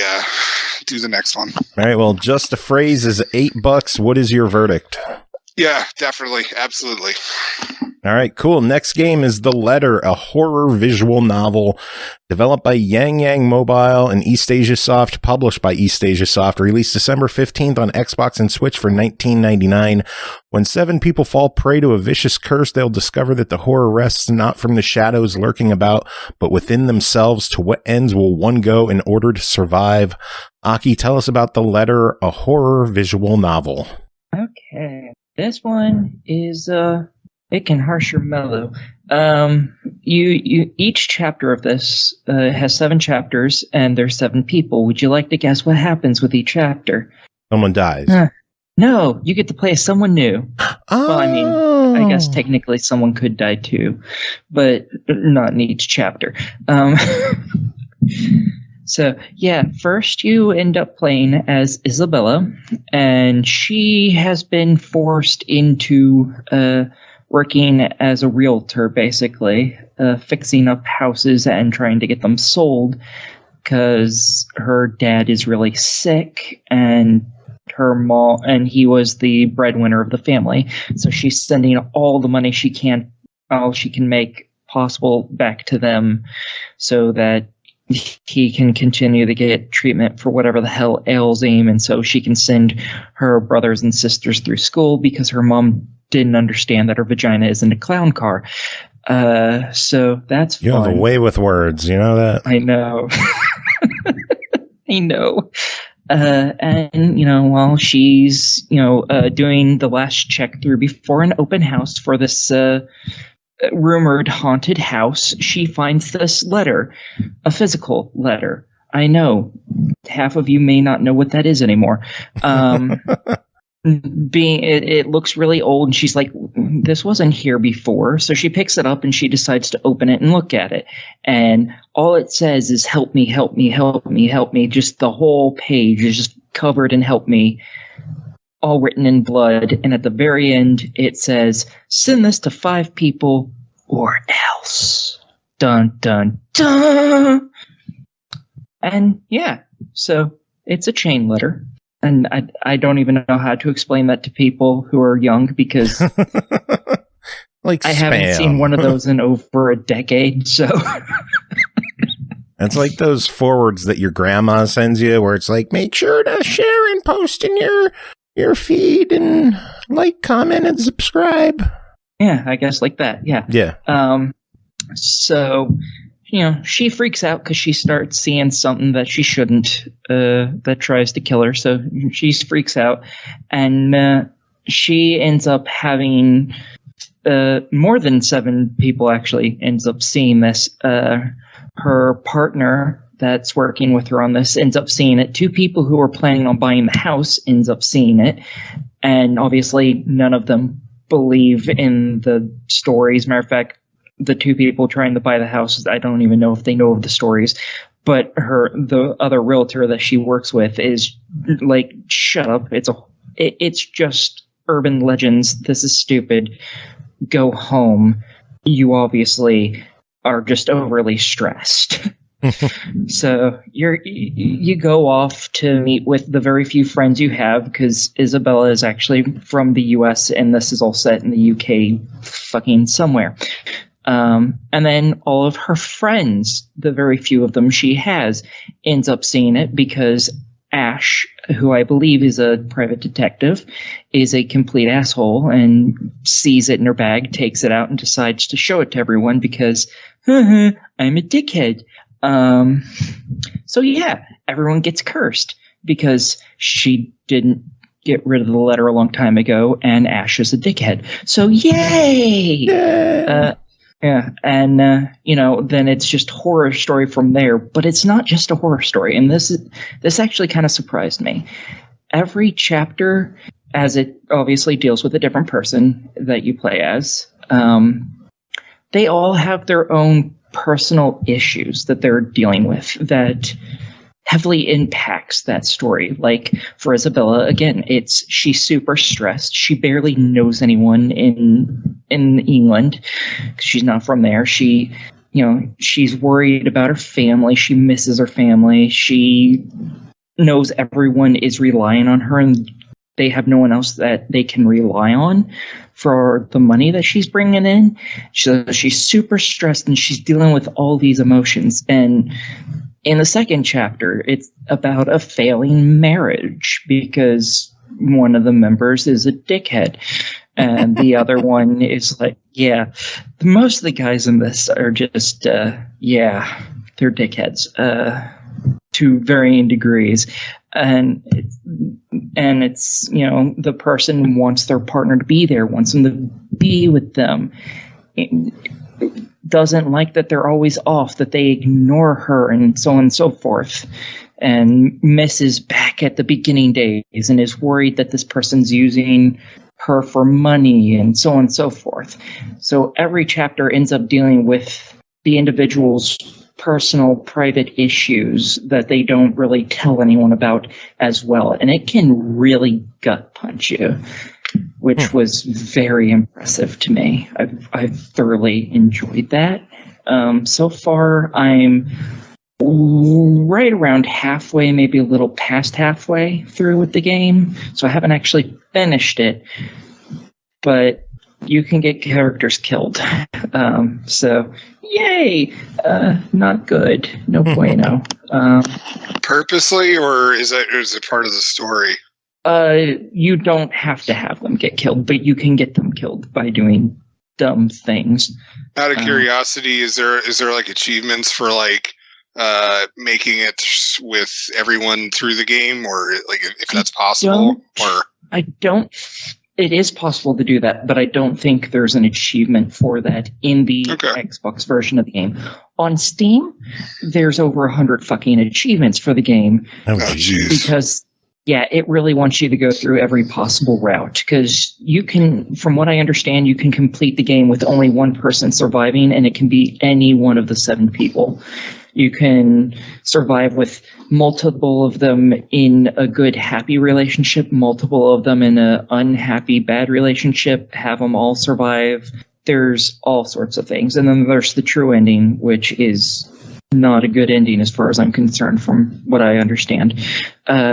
do the next one. All right, well, Just a Phrase is $8. What is your verdict? Yeah, definitely. Absolutely. All right, cool. Next game is The Letter, a horror visual novel developed by Yang Yang Mobile and Eastasiasoft, published by Eastasiasoft, released December 15th on Xbox and Switch for $19.99. When 7 people fall prey to a vicious curse, they'll discover that the horror rests not from the shadows lurking about, but within themselves. To what ends will one go in order to survive? Aki, tell us about The Letter, a horror visual novel. Okay. This one is it can harsh or mellow. Each chapter of this has 7 chapters, and there's 7 people. Would you like to guess what happens with each chapter? Someone dies. No, you get to play as someone new. Oh. Well, I mean, I guess technically someone could die too, but not in each chapter. So, yeah, first you end up playing as Isabella, and she has been forced into working as a realtor, basically, fixing up houses and trying to get them sold because her dad is really sick, and her mom, and he was the breadwinner of the family. So she's sending all the money she can make possible back to them so that he can continue to get treatment for whatever the hell ails him, and so she can send her brothers and sisters through school because her mom didn't understand that her vagina isn't a clown car. So that's fun. You have a way with words, you know that? I know. I know. And, while she's, doing the last check through before an open house for this rumored haunted house, she finds this letter, a physical letter. I know half of you may not know what that is anymore. it looks really old, and she's like, this wasn't here before. So she picks it up and she decides to open it and look at it, and all it says is help me, help me, help me, help me. Just the whole page is just covered in help me, all written in blood. And at the very end it says, send this to 5 people or else. Dun dun dun. And yeah, so it's a chain letter. And I don't even know how to explain that to people who are young, because like I haven't seen one of those in over a decade. So it's like those forwards that your grandma sends you, where it's like, make sure to share and post in your feed and like, comment, and subscribe. Yeah, I guess like that. Yeah. Yeah. So, she freaks out because she starts seeing something that she shouldn't, that tries to kill her. So she freaks out, and she ends up having more than 7 people actually ends up seeing this. Her partner that's working with her on this ends up seeing it. 2 people who were planning on buying the house ends up seeing it. And obviously none of them believe in the stories. Matter of fact, the 2 people trying to buy the house, I don't even know if they know of the stories, but the other realtor that she works with is like, shut up. It's just urban legends. This is stupid. Go home. You obviously are just overly stressed. So you go off to meet with the very few friends you have, because Isabella is actually from the US and this is all set in the UK fucking somewhere. And then all of her friends, the very few of them she has, ends up seeing it because Ash, who I believe is a private detective, is a complete asshole and sees it in her bag, takes it out, and decides to show it to everyone because, I'm a dickhead. So yeah, everyone gets cursed because she didn't get rid of the letter a long time ago, and Ash is a dickhead. So yay! Yeah, and then it's just horror story from there. But it's not just a horror story, and this actually kind of surprised me. Every chapter, as it obviously deals with a different person that you play as, they all have their own personal issues that they're dealing with that heavily impacts that story. Like for Isabella, again, she's super stressed. She barely knows anyone in England because she's not from there. She's worried about her family. She misses her family. She knows everyone is relying on her and they have no one else that they can rely on for the money that she's bringing in. So she's super stressed and she's dealing with all these emotions. And in the second chapter, it's about a failing marriage because one of the members is a dickhead. And the other one is like, yeah, most of the guys in this are just, they're dickheads to varying degrees. And it's, the person wants their partner to be there, wants them to be with them. Doesn't like that they're always off, that they ignore her, and so on and so forth, and misses back at the beginning days and is worried that this person's using her for money, and so on and so forth. So every chapter ends up dealing with the individual's personal, private issues that they don't really tell anyone about as well. And it can really gut punch you, which was very impressive to me. I've thoroughly enjoyed that. So far, I'm right around halfway, maybe a little past halfway through with the game. So I haven't actually finished it, but you can get characters killed. So yay! Not good. No bueno. Purposely, or is it part of the story? You don't have to have them get killed, but you can get them killed by doing dumb things. Out of curiosity, is there like achievements for like making it with everyone through the game, or like if that's possible? It is possible to do that, but I don't think there's an achievement for that in the Xbox version of the game. On Steam, there's over 100 fucking achievements for the game. Oh, jeez. Yeah, it really wants you to go through every possible route, because you can, from what I understand, you can complete the game with only one person surviving, and it can be any one of the 7 people. You can survive with multiple of them in a good, happy relationship, multiple of them in an unhappy, bad relationship, have them all survive. There's all sorts of things. And then there's the true ending, which is not a good ending as far as I'm concerned from what I understand.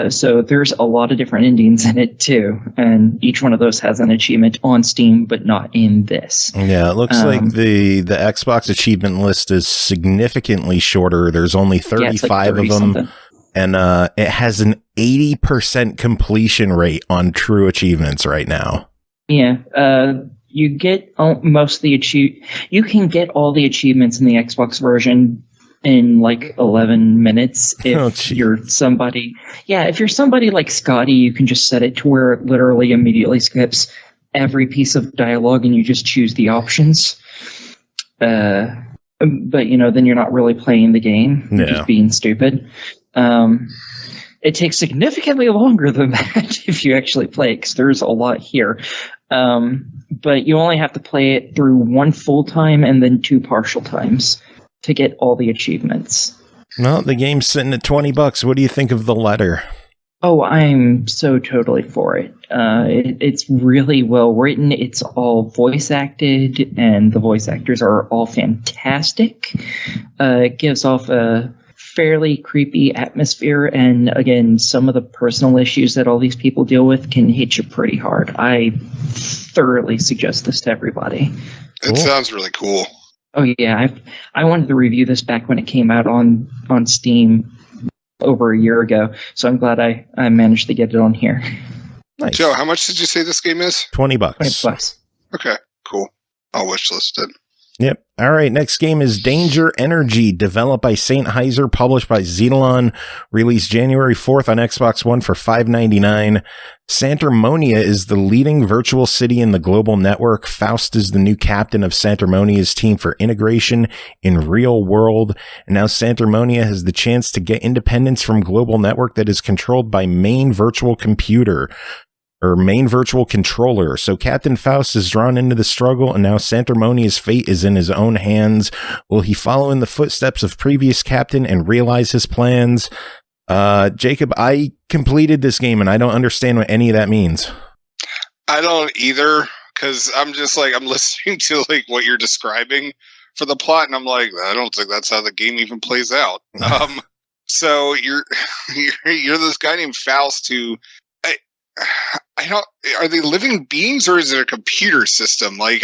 So there's a lot of different endings in it too, and each one of those has an achievement on Steam, but not in this. Yeah, it looks like the Xbox achievement list is significantly shorter. There's only 35 of them, something. And it has an 80% completion rate on true achievements right now. Yeah, you get most of the you can get all the achievements in the Xbox version in like 11 minutes if you're somebody. Yeah, if you're somebody like Scotty, you can just set it to where it literally immediately skips every piece of dialogue and you just choose the options. But, then you're not really playing the game. You're just being stupid. It takes significantly longer than that if you actually play it, because there's a lot here. But you only have to play it through 1 full time and then 2 partial times to get all the achievements. Well, the game's sitting at $20. What do you think of the letter? Oh, I'm so totally for it. It's really well written. It's all voice acted, and the voice actors are all fantastic. It gives off a fairly creepy atmosphere, and again, some of the personal issues that all these people deal with can hit you pretty hard. I thoroughly suggest this to everybody. It sounds really cool. Oh yeah, I wanted to review this back when it came out on Steam over a year ago, so I'm glad I managed to get it on here. Nice. Joe, how much did you say this game is? $20. $20. Okay, cool. I'll wishlist it. Yep. All right. Next game is Danger Energy, developed by SaintHeiser, published by Xitilon, released January 4th on Xbox One for $5.99. Santermonia is the leading virtual city in the global network. Faust is the new captain of Santermonia's team for integration in real world. And now Santermonia has the chance to get independence from global network that is controlled by main virtual controller. So Captain Faust is drawn into the struggle, and now Santermonia's fate is in his own hands. Will he follow in the footsteps of previous captain and realize his plans? Jacob, I completed this game, and I don't understand what any of that means. I don't either, because I'm just like, I'm listening to like what you're describing for the plot, and I'm like, I don't think that's how the game even plays out. So you're this guy named Faust who, I don't, are they living beings or is it a computer system? Like,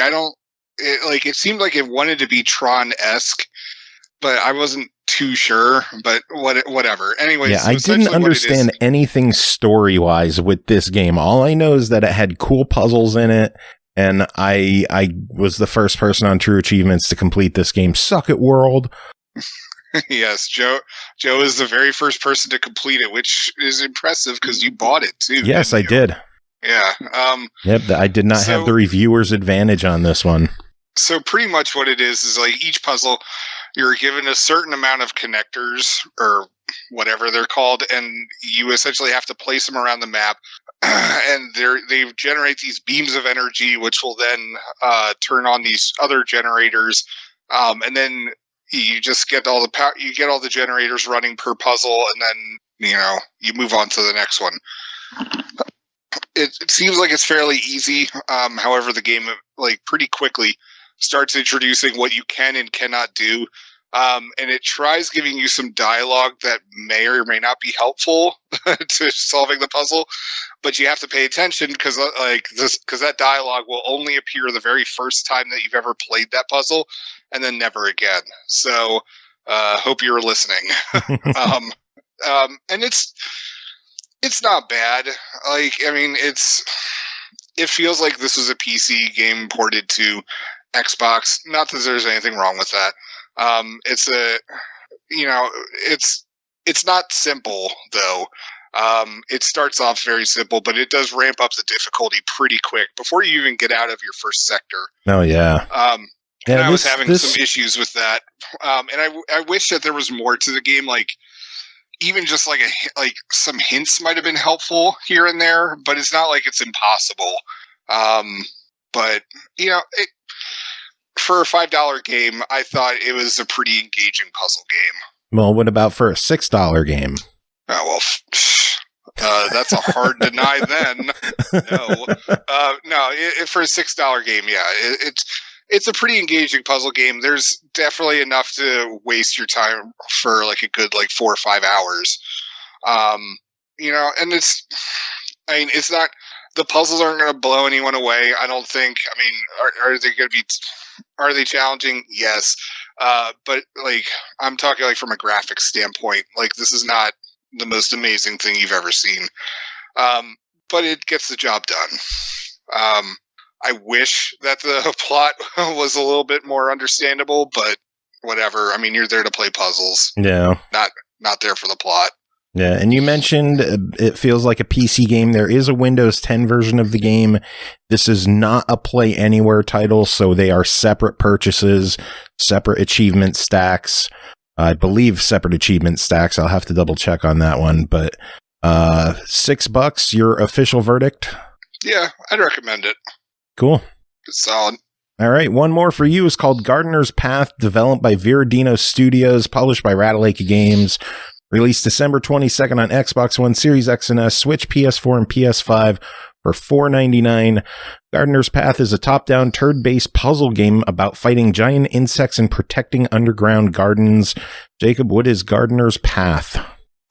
it seemed like it wanted to be Tron-esque, but I wasn't too sure, but whatever. Anyways, yeah, I didn't understand anything story-wise with this game. All I know is that it had cool puzzles in it, and I was the first person on True Achievements to complete this game. Suck it, world. Yes, Joe is the very first person to complete it, which is impressive because you bought it too. Yes, I did. Yeah. Yep, I did not have the reviewer's advantage on this one. So pretty much what it is like each puzzle, you're given a certain amount of connectors or whatever they're called, and you essentially have to place them around the map. And they generate these beams of energy, which will then turn on these other generators, and then you just get all the power. You get all the generators running per puzzle, and then you move on to the next one. It seems like it's fairly easy. However, the game pretty quickly starts introducing what you can and cannot do, and it tries giving you some dialogue that may or may not be helpful to solving the puzzle. But you have to pay attention because that dialogue will only appear the very first time that you've ever played that puzzle, and then never again. So, hope you're listening. And it's not bad. It feels like this was a PC game ported to Xbox. Not that there's anything wrong with that. It's not simple though. It starts off very simple, but it does ramp up the difficulty pretty quick before you even get out of your first sector. Oh yeah. And I was having some issues with that. And I wish that there was more to the game. Like, even just like some hints might have been helpful here and there, but it's not like it's impossible. But for a $5 game, I thought it was a pretty engaging puzzle game. Well, what about for a $6 game? Oh, well, that's a hard deny then. No, for a $6 game, yeah, it's a pretty engaging puzzle game. There's definitely enough to waste your time for like a good 4 or 5 hours. And it's not, the puzzles aren't going to blow anyone away, I don't think. I mean, are they challenging? Yes. But I'm talking from a graphics standpoint, this is not the most amazing thing you've ever seen. But it gets the job done. I wish that the plot was a little bit more understandable, but whatever. I mean, you're there to play puzzles. Yeah. Not there for the plot. Yeah, and you mentioned it feels like a PC game. There is a Windows 10 version of the game. This is not a Play Anywhere title, so they are separate purchases, separate achievement stacks. I believe separate achievement stacks. I'll have to double check on that one, but $6, your official verdict? Yeah, I'd recommend it. Cool. It's solid. All right, one more for you is called Gardener's Path, developed by Viridino Studios, published by Ratalaika Games. Released December 22nd on Xbox One, Series X and S, Switch, PS4, and PS5 for $4.99. Gardener's Path is a top-down, turd-based puzzle game about fighting giant insects and protecting underground gardens. Jacob, what is Gardener's Path?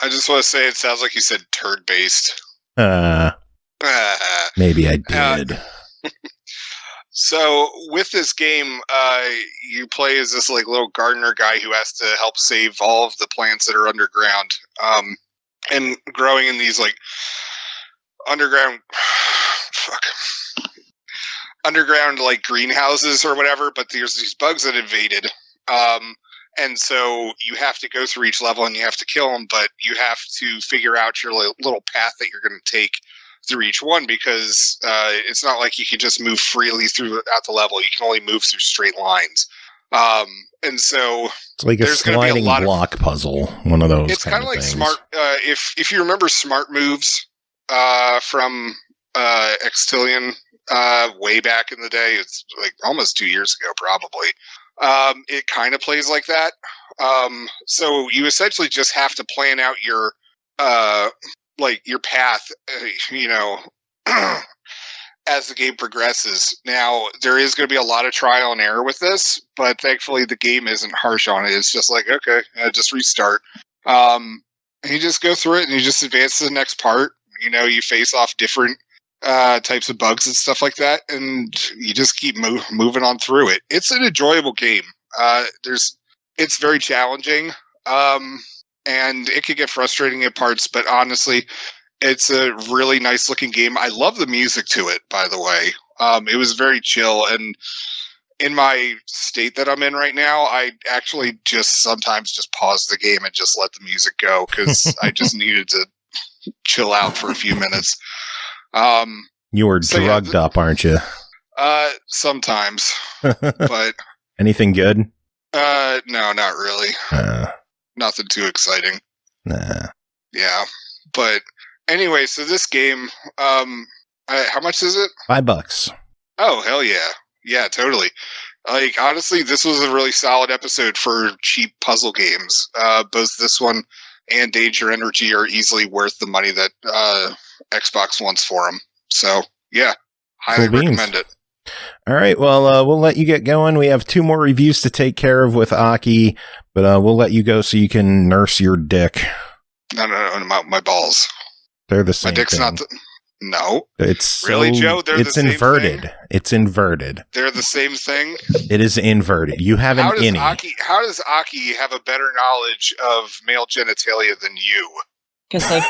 I just want to say it sounds like you said turd-based. Maybe I did. So with this game, you play as this little gardener guy who has to help save all of the plants that are underground, and growing in these underground greenhouses or whatever. But there's these bugs that invaded, and so you have to go through each level and you have to kill them. But you have to figure out your little path that you're going to take through each one, because it's not like you can just move freely throughout the level. You can only move through straight lines. And so it's like a sliding block puzzle, one of those. It's kind of like smart. If you remember Smart Moves from Xitilon way back in the day, it's almost 2 years ago, probably. It kind of plays like that. So you essentially just have to plan out your your path, as the game progresses. Now, there is going to be a lot of trial and error with this, but thankfully the game isn't harsh on it. It's just okay, just restart. And you just go through it and you just advance to the next part. You face off different types of bugs and stuff like that, and you just keep moving on through it. It's an enjoyable game. It's very challenging. And it could get frustrating at parts, but honestly, it's a really nice looking game. I love the music to it, by the way. It was very chill, and in my state that I'm in right now, I actually sometimes just pause the game and just let the music go, because I just needed to chill out for a few minutes. You were drugged up, aren't you? Sometimes. But anything good? No, not really. Nothing too exciting. Nah. Yeah, but anyway, so this game, how much is it? $5. Oh, hell yeah. Yeah, totally. Honestly, this was a really solid episode for cheap puzzle games. Both this one and Danger Energy are easily worth the money that Xbox wants for them. So, yeah, highly recommend it. All right, well, we'll let you get going. We have 2 more reviews to take care of with Aki, but we'll let you go so you can nurse your dick. No, my balls. They're the same. My dick's thing. not. No, it's really, Joe. It's inverted. Thing? It's inverted. They're the same thing. It is inverted. You have an innie. How does Aki have a better knowledge of male genitalia than you? Because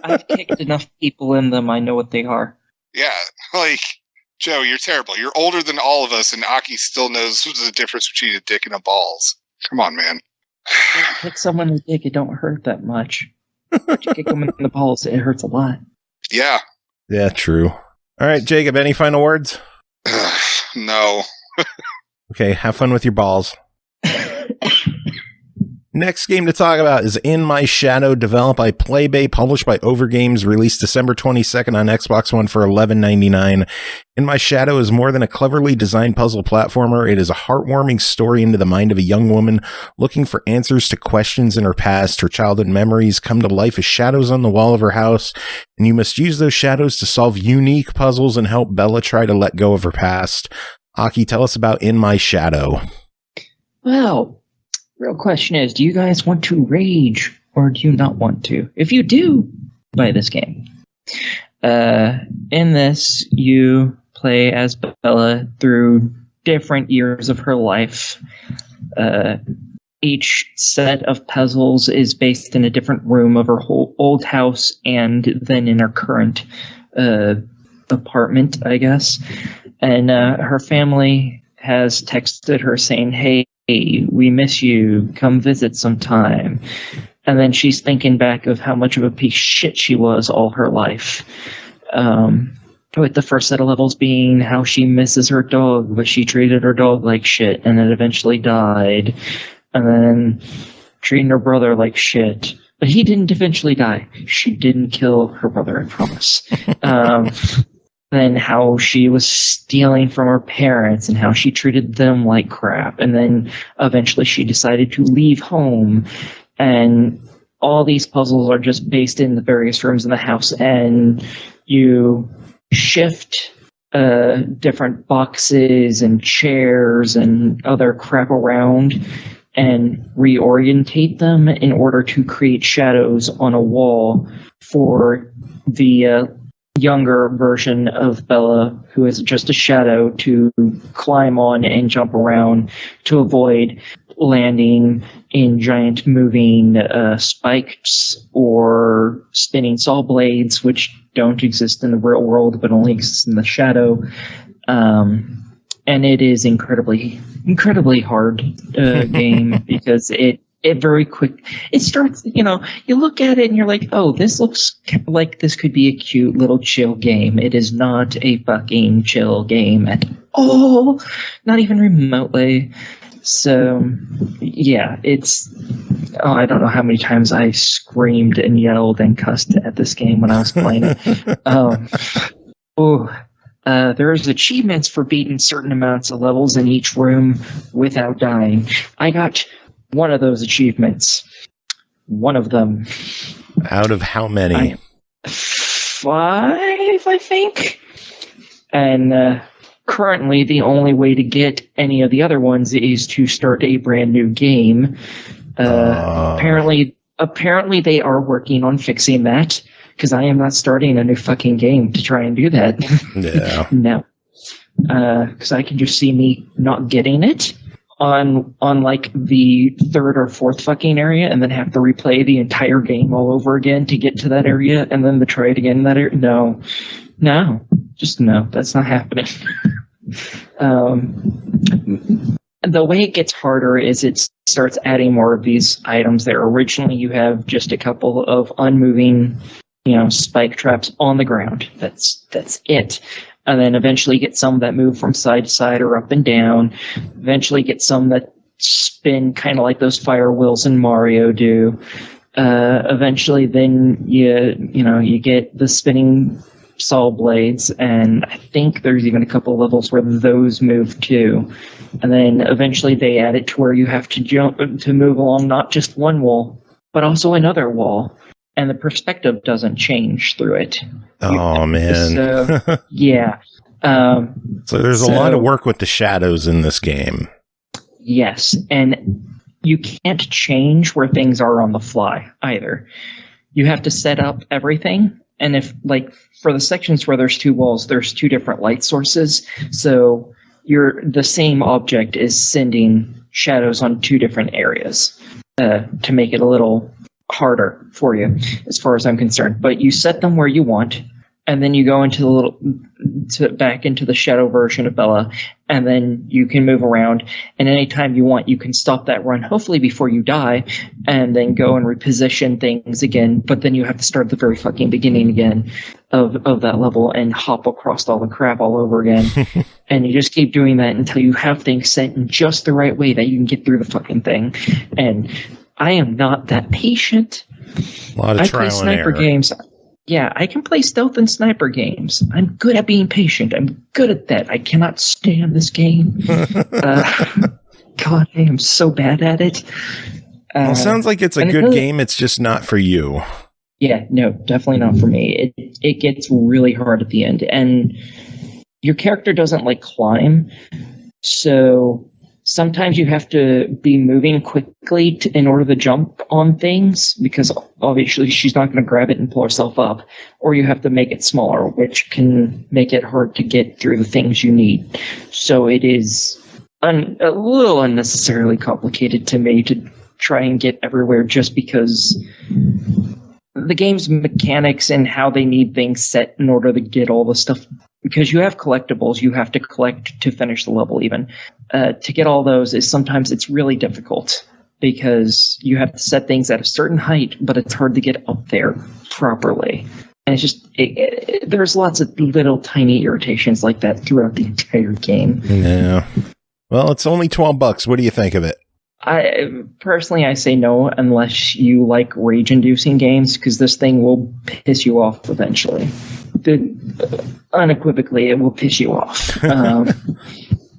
I've kicked enough people in them. I know what they are. Yeah, Joe, you're terrible. You're older than all of us, and Aki still knows the difference between a dick and a balls. Come on, man. Kick someone in the dick, it don't hurt that much. But you kick them in the balls, it hurts a lot. Yeah. Yeah, true. All right, Jacob, any final words? No. Okay, have fun with your balls. Next game to talk about is In My Shadow, developed by Playbae, published by OverGamez, released December 22nd on Xbox One for $11.99. In My Shadow is more than a cleverly designed puzzle platformer. It is a heartwarming story into the mind of a young woman looking for answers to questions in her past. Her childhood memories come to life as shadows on the wall of her house, and you must use those shadows to solve unique puzzles and help Bella try to let go of her past. Aki, tell us about In My Shadow. Well, real question is, do you guys want to rage or do you not want to? If you do, buy this game. In this, you play as Bella through different years of her life. Each set of puzzles is based in a different room of her whole old house and then in her current apartment, I guess. And her family has texted her saying, "Hey, we miss you. Come visit sometime." And then she's thinking back of how much of a piece of shit she was all her life. With the first set of levels being how she misses her dog, but she treated her dog like shit and it eventually died. And then treating her brother like shit. But he didn't eventually die. She didn't kill her brother, I promise. Then how she was stealing from her parents and how she treated them like crap. And then eventually she decided to leave home. And all these puzzles are just based in the various rooms in the house. And you shift different boxes and chairs and other crap around and reorientate them in order to create shadows on a wall for the younger version of Bella, who is just a shadow, to climb on and jump around to avoid landing in giant moving spikes or spinning saw blades, which don't exist in the real world but only exist in the shadow. And it is incredibly hard game because it very quick. It starts, you look at it and you're like, oh, this looks like this could be a cute little chill game. It is not a fucking chill game at all. Not even remotely. So, yeah, I don't know how many times I screamed and yelled and cussed at this game when I was playing it. There's achievements for beating certain amounts of levels in each room without dying. I got one of those achievements. One of them. Out of how many? 5, I think. And currently, the only way to get any of the other ones is to start a brand new game. Apparently, they are working on fixing that, because I am not starting a new fucking game to try and do that. Yeah. No. Because I can just see me not getting it on like the third or fourth fucking area and then have to replay the entire game all over again to get to that area and then to try it again in that area. No, just no, that's not happening. The way it gets harder is it starts adding more of these items there. Originally you have just a couple of unmoving, spike traps on the ground. That's it. And then eventually get some that move from side to side or up and down. Eventually get some that spin kind of like those fire wheels in Mario do. Eventually then you get the spinning saw blades, and I think there's even a couple levels where those move too. And then eventually they add it to where you have to jump to move along not just one wall, but also another wall. And the perspective doesn't change through it. Oh, man. So, yeah. So there's a lot of work with the shadows in this game. Yes, and you can't change where things are on the fly either. You have to set up everything, and if, like, for the sections where there's 2 walls, there's 2 different light sources, so the same object is sending shadows on 2 different areas to make it a little harder for you, as far as I'm concerned. But you set them where you want, and then you go into back into the shadow version of Bella, and then you can move around, and anytime you want, you can stop that run, hopefully before you die, and then go and reposition things again, but then you have to start at the very fucking beginning again of that level and hop across all the crap all over again. And you just keep doing that until you have things set in just the right way that you can get through the fucking thing. And I am not that patient. A lot of trial play sniper and error. games. Yeah, I can play stealth and sniper games. I'm good at being patient. I'm good at that. I cannot stand this game. God, I am so bad at it. Well, sounds like it's a good game. It's just not for you. Yeah, no, definitely not for me. It gets really hard at the end, and your character doesn't like climb, so sometimes you have to be moving quickly in order to jump on things, because obviously she's not going to grab it and pull herself up, or you have to make it smaller, which can make it hard to get through the things you need. So it is a little unnecessarily complicated to me to try and get everywhere, just because the game's mechanics and how they need things set in order to get all the stuff, because you have collectibles you have to collect to finish the level even. To get all those is sometimes it's really difficult, because you have to set things at a certain height, but it's hard to get up there properly. And it's just, there's lots of little tiny irritations like that throughout the entire game. Yeah. Well, it's only $12. What do you think of it? I say no, unless you like rage-inducing games, because this thing will piss you off eventually. Unequivocally, it will piss you off.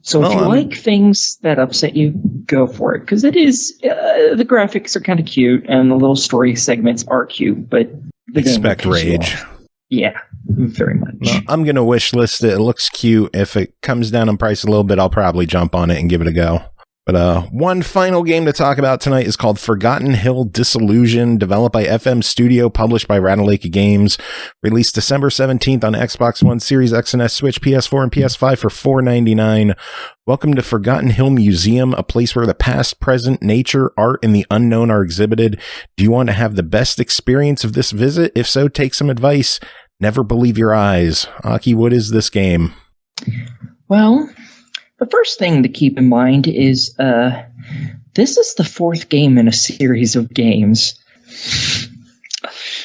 So if you like things that upset you, go for it, because it is the graphics are kind of cute and the little story segments are cute, but expect rage. Yeah, very much. Well, I'm gonna wish list it. It looks cute. If it comes down in price a little bit, I'll probably jump on it and give it a go. But one final game to talk about tonight is called Forgotten Hill Disillusion, developed by FM Studio, published by Ratalaika Games, released December 17th on Xbox One, Series X and S, Switch, PS4, and PS5 for $4.99. Welcome to Forgotten Hill Museum, a place where the past, present, nature, art, and the unknown are exhibited. Do you want to have the best experience of this visit? If so, take some advice. Never believe your eyes. Aki, what is this game? Well, the first thing to keep in mind is this is the fourth game in a series of games.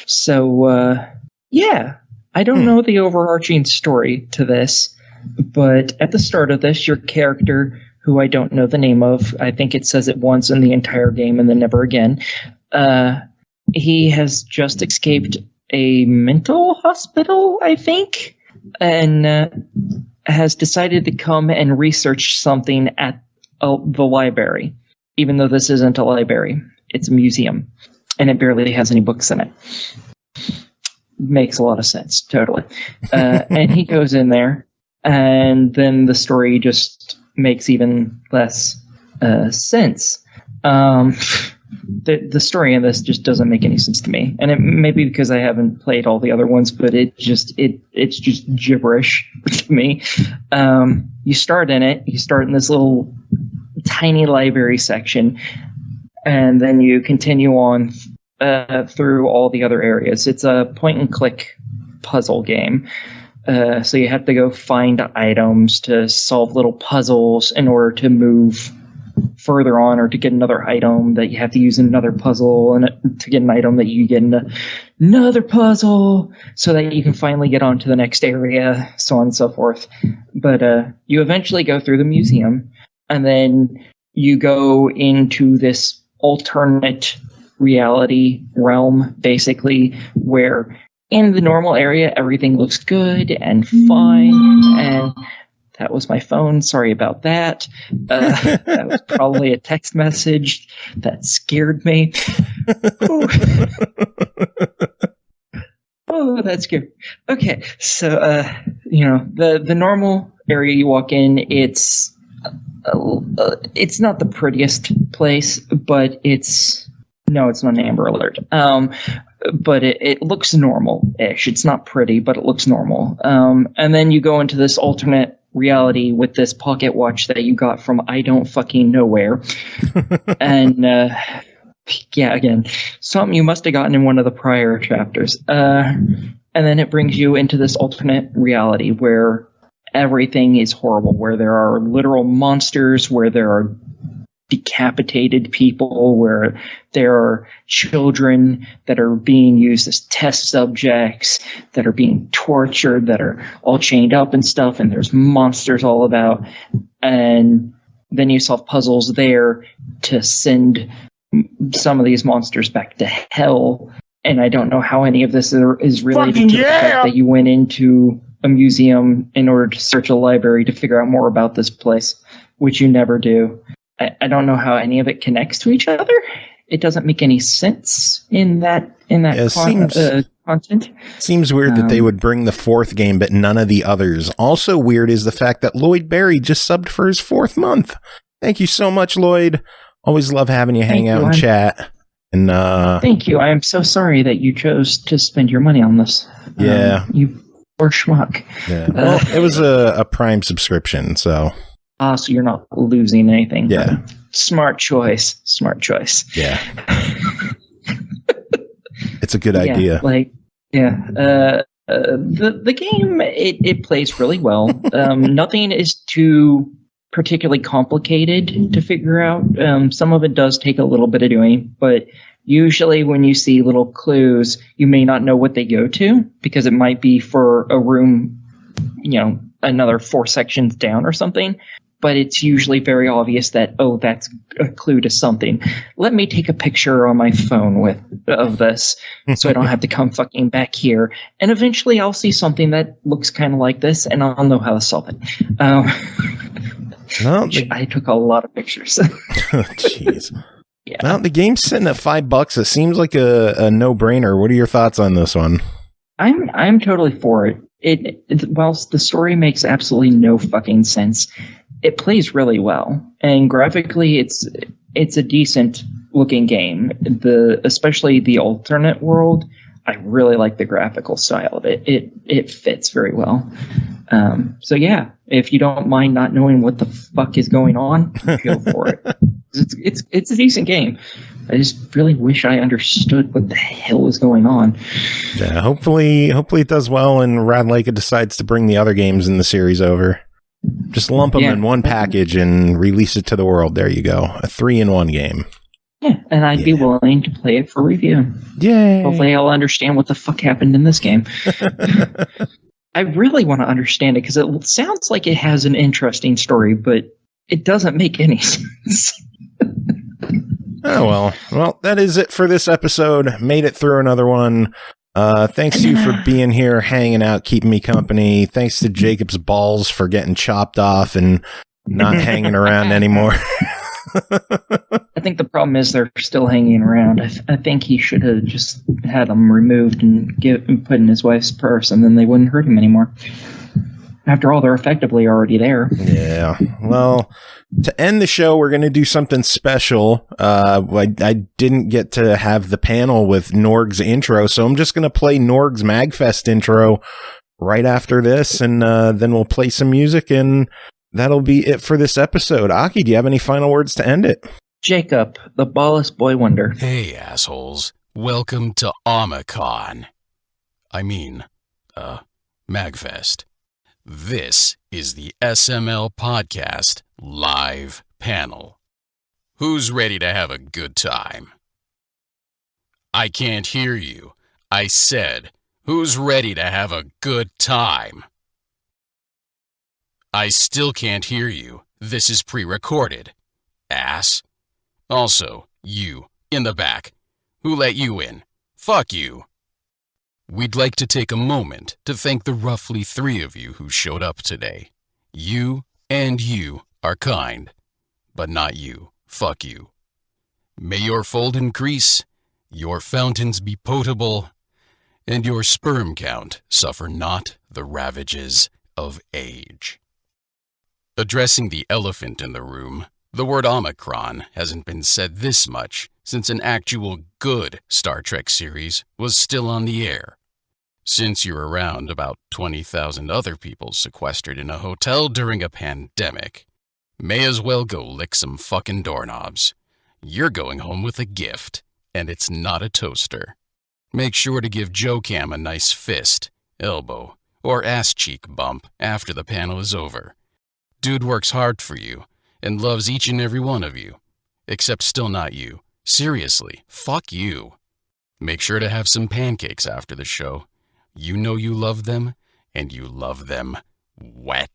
So, yeah, I don't know the overarching story to this, but at the start of this, your character, who I don't know the name of, I think it says it once in the entire game and then never again, he has just escaped a mental hospital, I think, and has decided to come and research something at the library, even though this isn't a library. It's a museum, and it barely has any books in it. Makes a lot of sense, totally. And he goes in there, and then the story just makes even less sense. The story in this just doesn't make any sense to me, and it may be because I haven't played all the other ones, but it's just gibberish to me. You start in this little tiny library section, and then you continue on through all the other areas. It's a point and click puzzle game, so you have to go find items to solve little puzzles in order to move further on, or to get another item that you have to use in another puzzle, and to get an item that you get in another puzzle, so that you can finally get on to the next area, so on and so forth. But you eventually go through the museum, and then you go into this alternate reality realm, basically, where in the normal area everything looks good and fine, and that was my phone. Sorry about that. That was probably a text message that scared me. Oh, that's good. Okay, so the normal area you walk in, it's not the prettiest place, but it's not an Amber Alert. But it looks normal-ish. It's not pretty, but it looks normal. And then you go into this alternate reality with this pocket watch that you got from I don't fucking know where. And yeah, again, something you must have gotten in one of the prior chapters. And then it brings you into this alternate reality where everything is horrible, where there are literal monsters, where there are decapitated people, where there are children that are being used as test subjects, that are being tortured, that are all chained up and stuff, and there's monsters all about. And then you solve puzzles there to send some of these monsters back to hell. And I don't know how any of this is related to the fact that you went into a museum in order to search a library to figure out more about this place, which you never do. I don't know how any of it connects to each other. It doesn't make any sense in that content. Seems weird that they would bring the fourth game, but none of the others. Also weird is the fact that Lloyd Berry just subbed for his 4th month. Thank you so much, Lloyd. Always love having you hang out and chat. And thank you. I am so sorry that you chose to spend your money on this. Yeah. You poor schmuck. Yeah. Well, it was a Prime subscription, so. So you're not losing anything. Yeah. Smart choice. Yeah. It's a good idea. The game, it plays really well. Nothing is too particularly complicated to figure out. Some of it does take a little bit of doing, but usually when you see little clues, you may not know what they go to because it might be for a room, another 4 sections down or something. But it's usually very obvious that, that's a clue to something. Let me take a picture on my phone of this so I don't have to come fucking back here. And eventually I'll see something that looks kind of like this, and I'll know how to solve it. I took a lot of pictures. Jeez. Yeah. Well, the game's sitting at $5. It seems like a no-brainer. What are your thoughts on this one? I'm totally for it. Whilst the story makes absolutely no fucking sense, it plays really well, and graphically, it's a decent looking game. Especially the alternate world, I really like the graphical style of it. It fits very well. So yeah, if you don't mind not knowing what the fuck is going on, go for it. It's a decent game. I just really wish I understood what the hell is going on. Yeah, hopefully it does well, and Ratalaika decides to bring the other games in the series over. Just lump them in one package and release it to the world. There you go. A 3-in-1 game. Yeah, and I'd be willing to play it for review. Yay! Hopefully I'll understand what the fuck happened in this game. I really want to understand it because it sounds like it has an interesting story, but it doesn't make any sense. Oh, well, that is it for this episode. Made it through another one. Thanks to you for being here, hanging out, keeping me company. Thanks to Jacob's balls for getting chopped off and not hanging around anymore. I think the problem is they're still hanging around. I think he should have just had them removed and put in his wife's purse, and then they wouldn't hurt him anymore. After all, they're effectively already there. Yeah. Well, to end the show, we're going to do something special. I didn't get to have the panel with Norg's intro, so I'm just going to play Norg's MagFest intro right after this, and then we'll play some music, and that'll be it for this episode. Aki, do you have any final words to end it? Jacob, the ballast boy wonder. Hey, assholes. Welcome to Omicron. MagFest. This is the SML Podcast Live Panel. Who's ready to have a good time? I can't hear you. I said, who's ready to have a good time? I still can't hear you. This is pre-recorded. Ass. Also, you, in the back. Who let you in? Fuck you. We'd like to take a moment to thank the roughly 3 of you who showed up today. You and you are kind, but not you. Fuck you. May your fold increase, your fountains be potable, and your sperm count suffer not the ravages of age. Addressing the elephant in the room, the word Omicron hasn't been said this much since an actual good Star Trek series was still on the air. Since you're around about 20,000 other people sequestered in a hotel during a pandemic, may as well go lick some fucking doorknobs. You're going home with a gift, and it's not a toaster. Make sure to give Joe Cam a nice fist, elbow, or ass cheek bump after the panel is over. Dude works hard for you and loves each and every one of you, except still not you. Seriously, fuck you. Make sure to have some pancakes after the show. You know you love them, and you love them wet.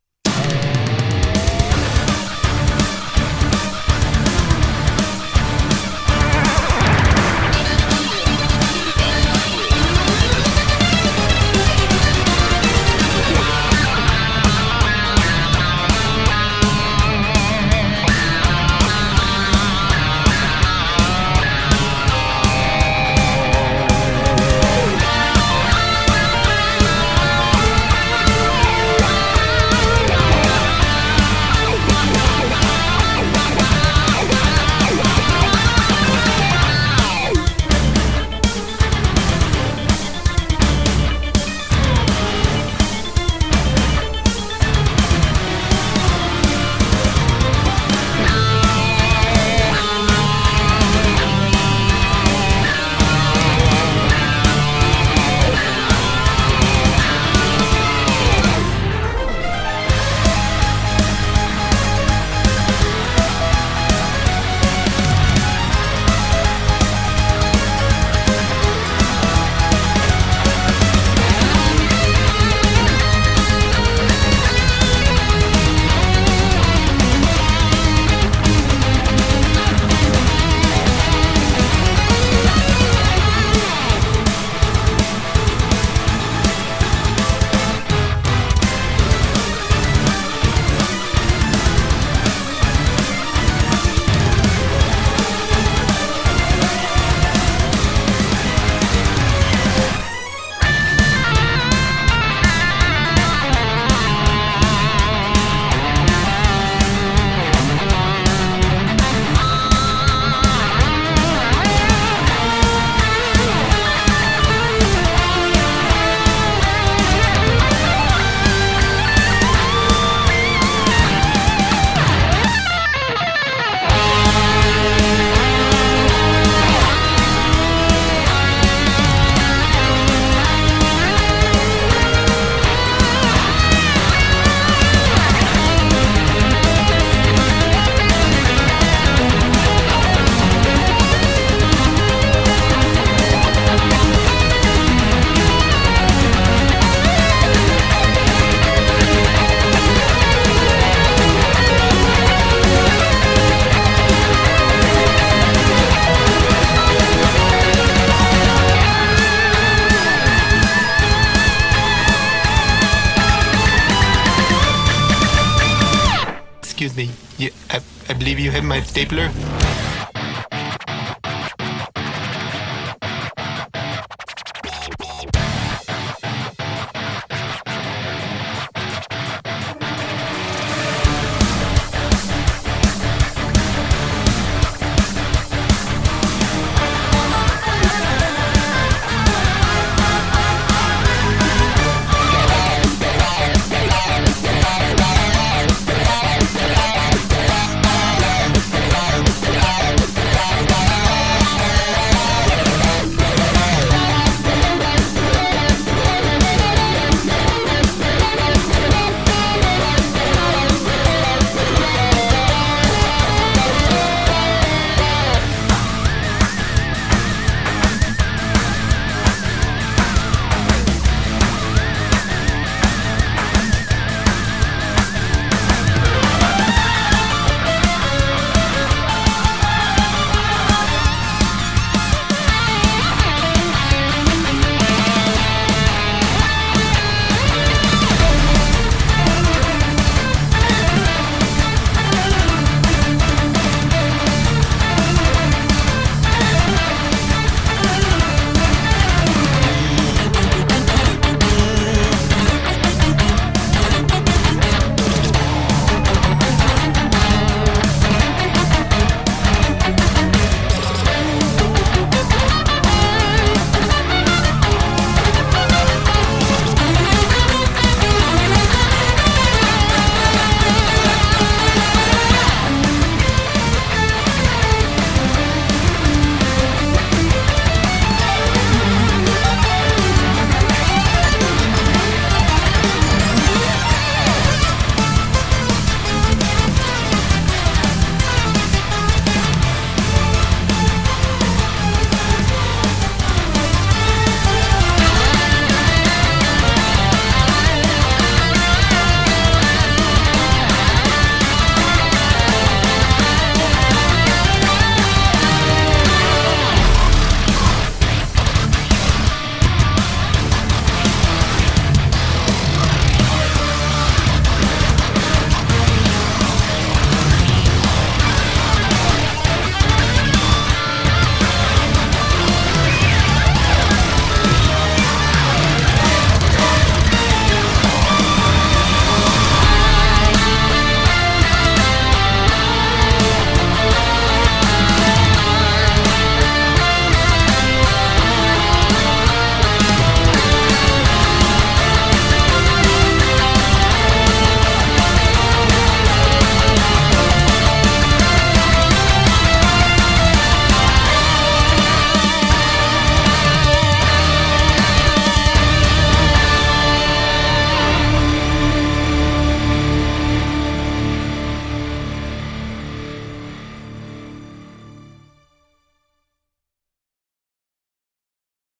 excuse me. I believe you have my stapler.